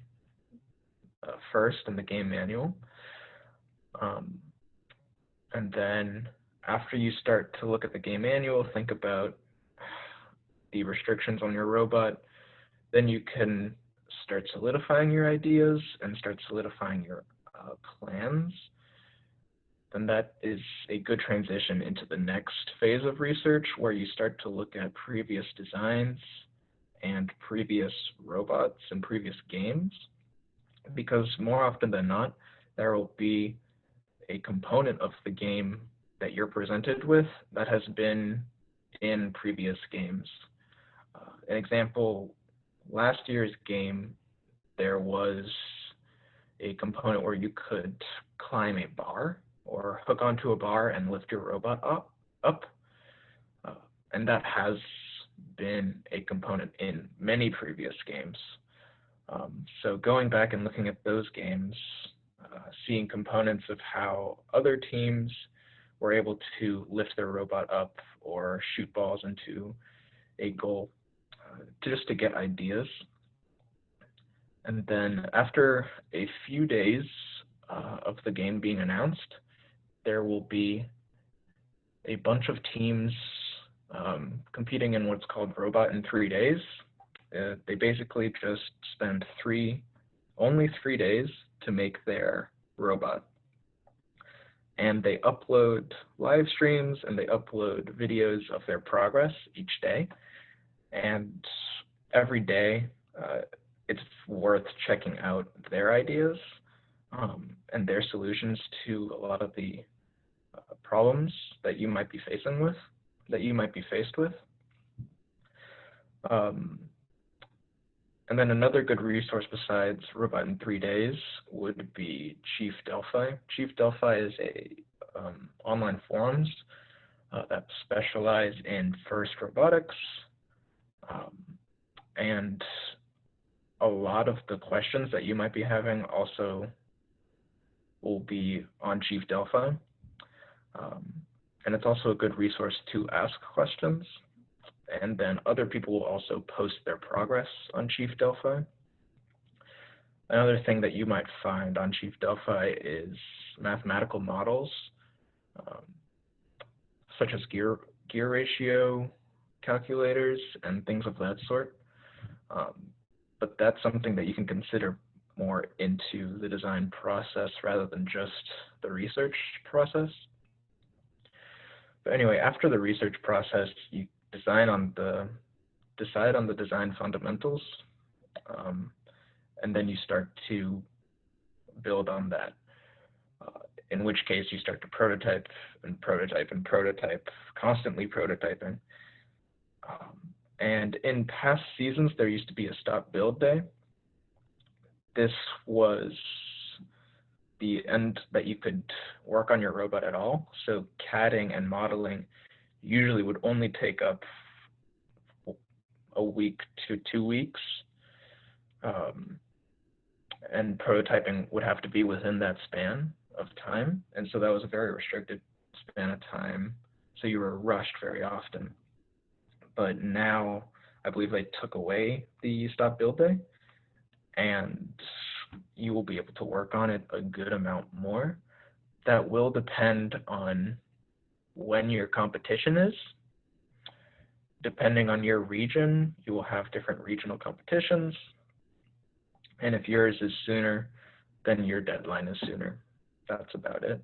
first in the game manual. And then after you start to look at the game manual, think about the restrictions on your robot, then you can start solidifying your ideas and start solidifying your plans. Then that is a good transition into the next phase of research, where you start to look at previous designs and previous robots and previous games, because more often than not, there will be a component of the game that you're presented with that has been in previous games. An example, last year's game, there was a component where you could climb a bar or hook onto a bar and lift your robot up. And that has been a component in many previous games. So going back and looking at those games, seeing components of how other teams were able to lift their robot up or shoot balls into a goal, just to get ideas. And then after a few days of the game being announced, there will be a bunch of teams competing in what's called Robot in 3 days. They basically just spend only 3 days to make their robot. And they upload live streams and they upload videos of their progress each day. And every day, it's worth checking out their ideas and their solutions to a lot of the problems that you might be faced with. And then another good resource besides Robot in 3 days would be Chief Delphi. Chief Delphi is a online forums that specialize in FIRST robotics, and a lot of the questions that you might be having also will be on Chief Delphi. And it's also a good resource to ask questions. And then other people will also post their progress on Chief Delphi. Another thing that you might find on Chief Delphi is mathematical models, such as gear ratio calculators and things of that sort. But that's something that you can consider more into the design process rather than just the research process. But anyway, after the research process, you decide on the design fundamentals, and then you start to build on that. In which case, you start to prototype and prototype and prototype, constantly prototyping. And in past seasons, there used to be a stop build day. This was the end that you could work on your robot at all. So CADing and modeling usually would only take up a week to 2 weeks. And prototyping would have to be within that span of time. And so that was a very restricted span of time. So you were rushed very often. But now I believe they took away the stop build day, and you will be able to work on it a good amount more. That will depend on when your competition is. Depending on your region, you will have different regional competitions. And if yours is sooner, then your deadline is sooner. That's about it.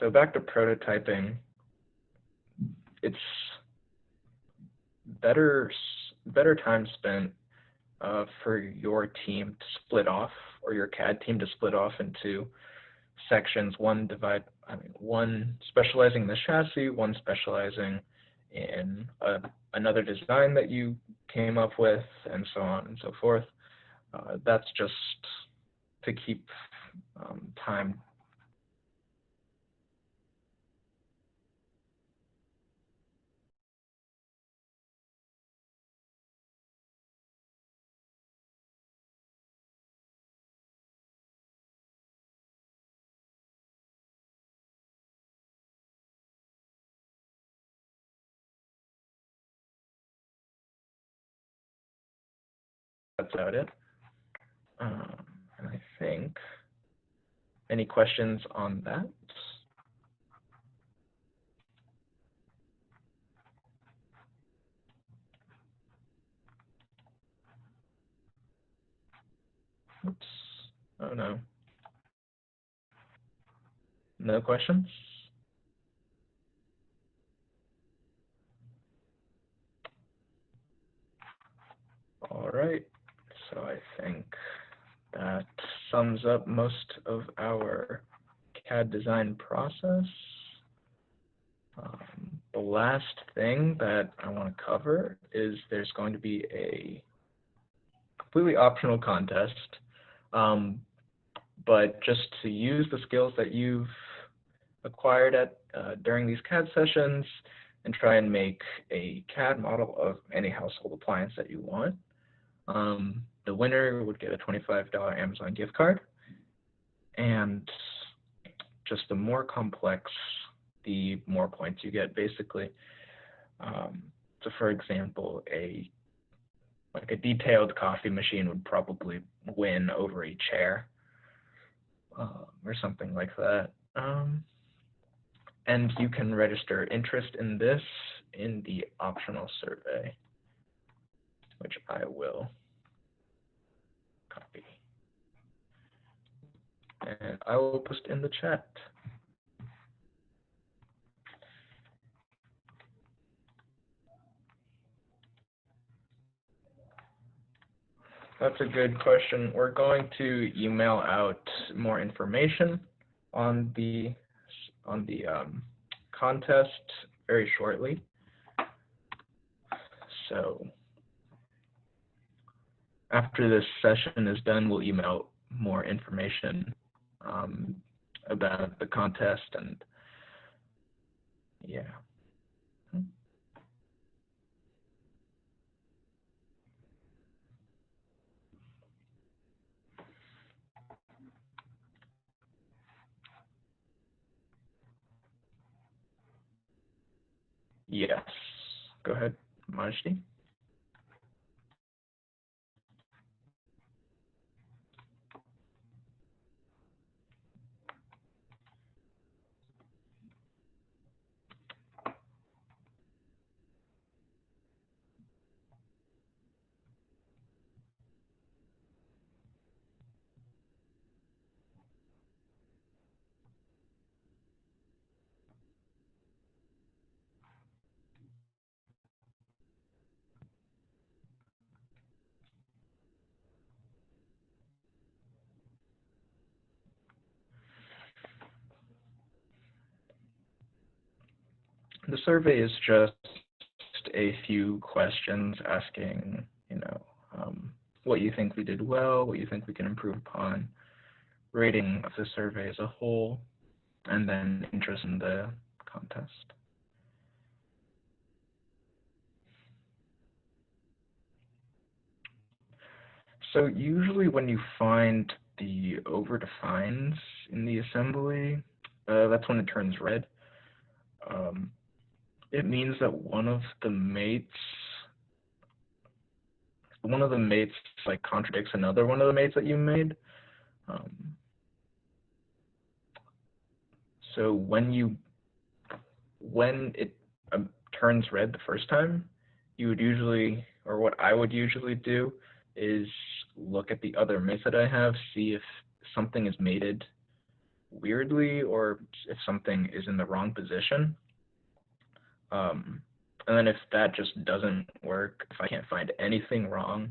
So back to prototyping, it's better time spent for your team to split off, or your CAD team to split off into sections, one specializing in the chassis, one specializing in another design that you came up with, and so on and so forth. That's just to keep time. That's about it. And I think, any questions on that? Oops. Oh no. No questions? All right. So I think that sums up most of our CAD design process. last thing that I want to cover is there's going to be a completely optional contest, but just to use the skills that you've acquired during these CAD sessions and try and make a CAD model of any household appliance that you want. The winner would get a $25 Amazon gift card, and just the more complex, the more points you get, basically. So for example, a detailed coffee machine would probably win over a chair, or something like that. And you can register interest in this in the optional survey, which I will copy. And I will post in the chat. That's a good question. We're going to email out more information on the contest very shortly. So after this session is done, we'll email more information about the contest, and yeah. Yes. Go ahead, Majdi. The survey is just a few questions asking, what you think we did well, what you think we can improve upon, rating of the survey as a whole, and then interest in the contest. So usually when you find the overdefines in the assembly, that's when it turns red. It means that one of the mates like contradicts another one of the mates that you made. So when it turns red the first time, you would usually, or what I would usually do, is look at the other mates that I have, see if something is mated weirdly or if something is in the wrong position. And then if that just doesn't work, if I can't find anything wrong,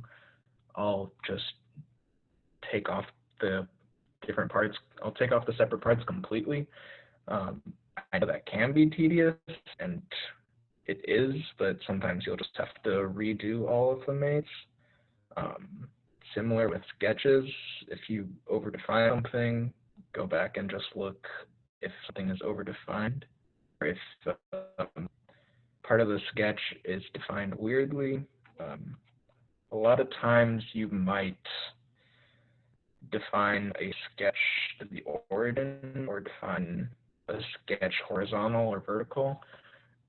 I'll just take off the different parts. I'll take off the separate parts completely. I know that can be tedious, and it is, but sometimes you'll just have to redo all of the mates. Similar with sketches, if you overdefine something, go back and just look if something is overdefined, or if part of the sketch is defined weirdly. A lot of times you might define a sketch to the origin or define a sketch horizontal or vertical,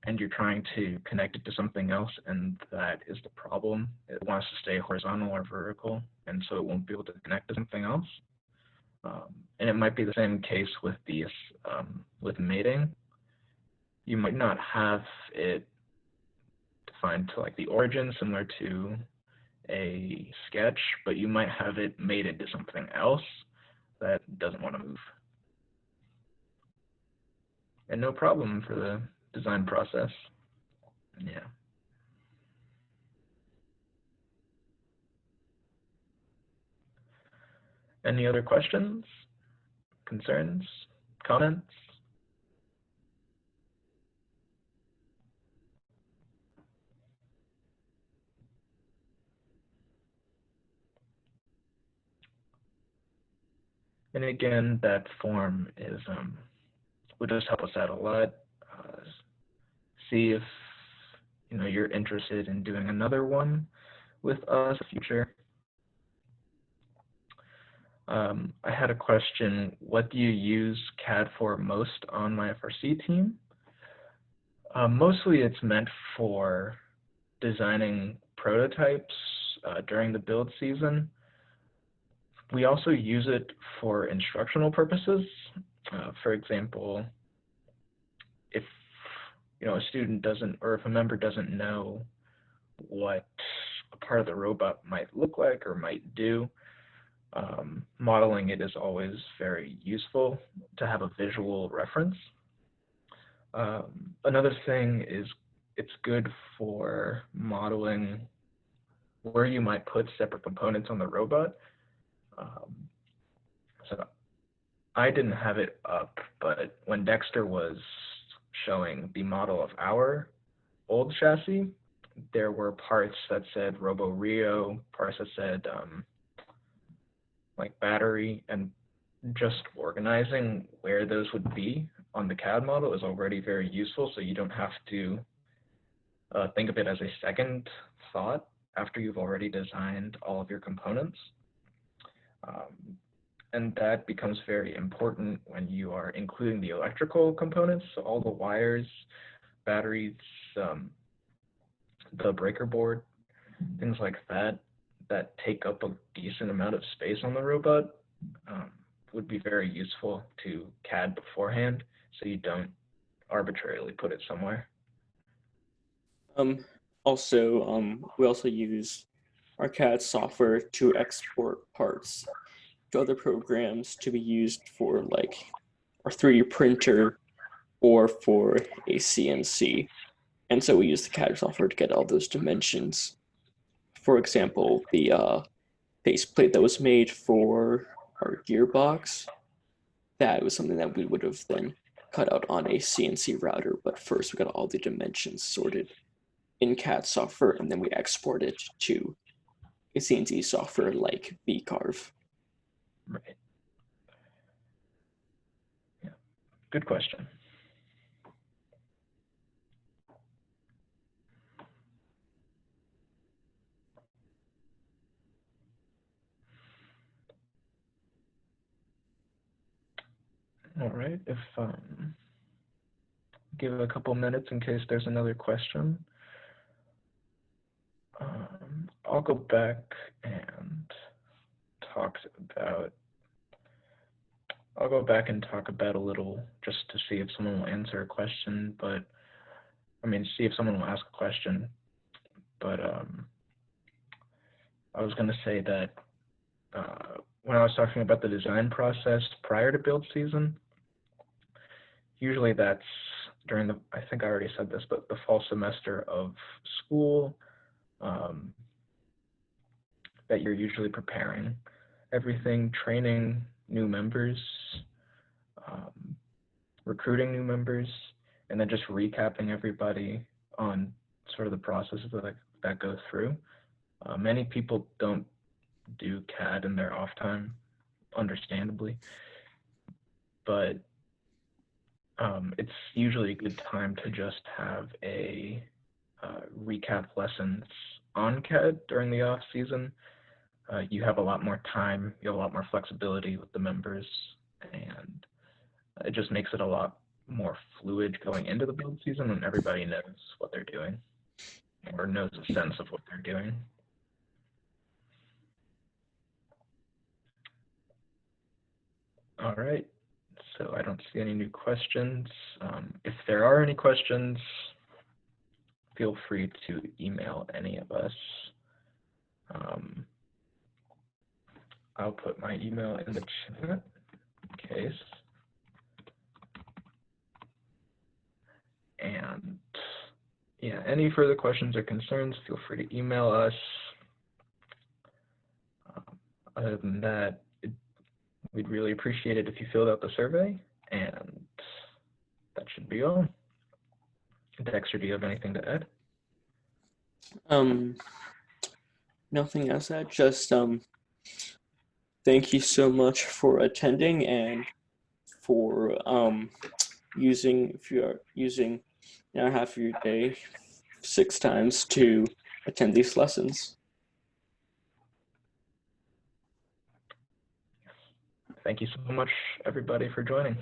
and you're trying to connect it to something else, and that is the problem. It wants to stay horizontal or vertical, and so it won't be able to connect to something else. And it might be the same case with these, with mating. You might not have it defined to like the origin, similar to a sketch, but you might have it mated to something else that doesn't want to move. And no problem for the design process. Yeah. Any other questions, concerns, comments? And again, that form is will just help us out a lot. See if you're interested in doing another one with us in the future. I had a question. What do you use CAD for most on my FRC team? Mostly it's meant for designing prototypes during the build season. We also use it for instructional purposes. For example, if a student doesn't, or if a member doesn't know what a part of the robot might look like or might do, modeling it is always very useful to have a visual reference. Another thing is it's good for modeling where you might put separate components on the robot. So I didn't have it up, but when Dexter was showing the model of our old chassis, there were parts that said Robo Rio, parts that said like battery, and just organizing where those would be on the CAD model is already very useful, so you don't have to think of it as a second thought after you've already designed all of your components. And that becomes very important when you are including the electrical components, so all the wires, batteries, the breaker board, things like that, that take up a decent amount of space on the robot, would be very useful to CAD beforehand, so you don't arbitrarily put it somewhere. Also, we also use our CAD software to export parts to other programs to be used for like our 3D printer or for a CNC. And so we use the CAD software to get all those dimensions. For example, the faceplate that was made for our gearbox, that was something that we would have then cut out on a CNC router, but first we got all the dimensions sorted in CAD software, and then we export it to a CNC software like VCarve. Right. Yeah. Good question. All right. If give it a couple minutes in case there's another question. I'll go back and talk about. I'll go back and talk about a little just to see if someone will answer a question, but I mean, see if someone will ask a question. But I was going to say that when I was talking about the design process prior to build season, usually that's during the, I think I already said this, but the fall semester of school, that you're usually preparing everything, training new members, recruiting new members, and then just recapping everybody on sort of the processes that go through. Many people don't do CAD in their off time, understandably, but it's usually a good time to just have a recap lessons on CAD during the off season. You have a lot more time, you have a lot more flexibility with the members, and it just makes it a lot more fluid going into the build season when everybody knows what they're doing or knows a sense of what they're doing. All right, so I don't see any new questions. If there are any questions, feel free to email any of us. I'll put my email in the chat in case. And yeah, any further questions or concerns, feel free to email us. Other than that, we'd really appreciate it if you filled out the survey, and that should be all. Dexter, do you have anything to add? Nothing else. That just thank you so much for attending and for using, if you are using half of your day 6 times to attend these lessons. Thank you so much, everybody, for joining.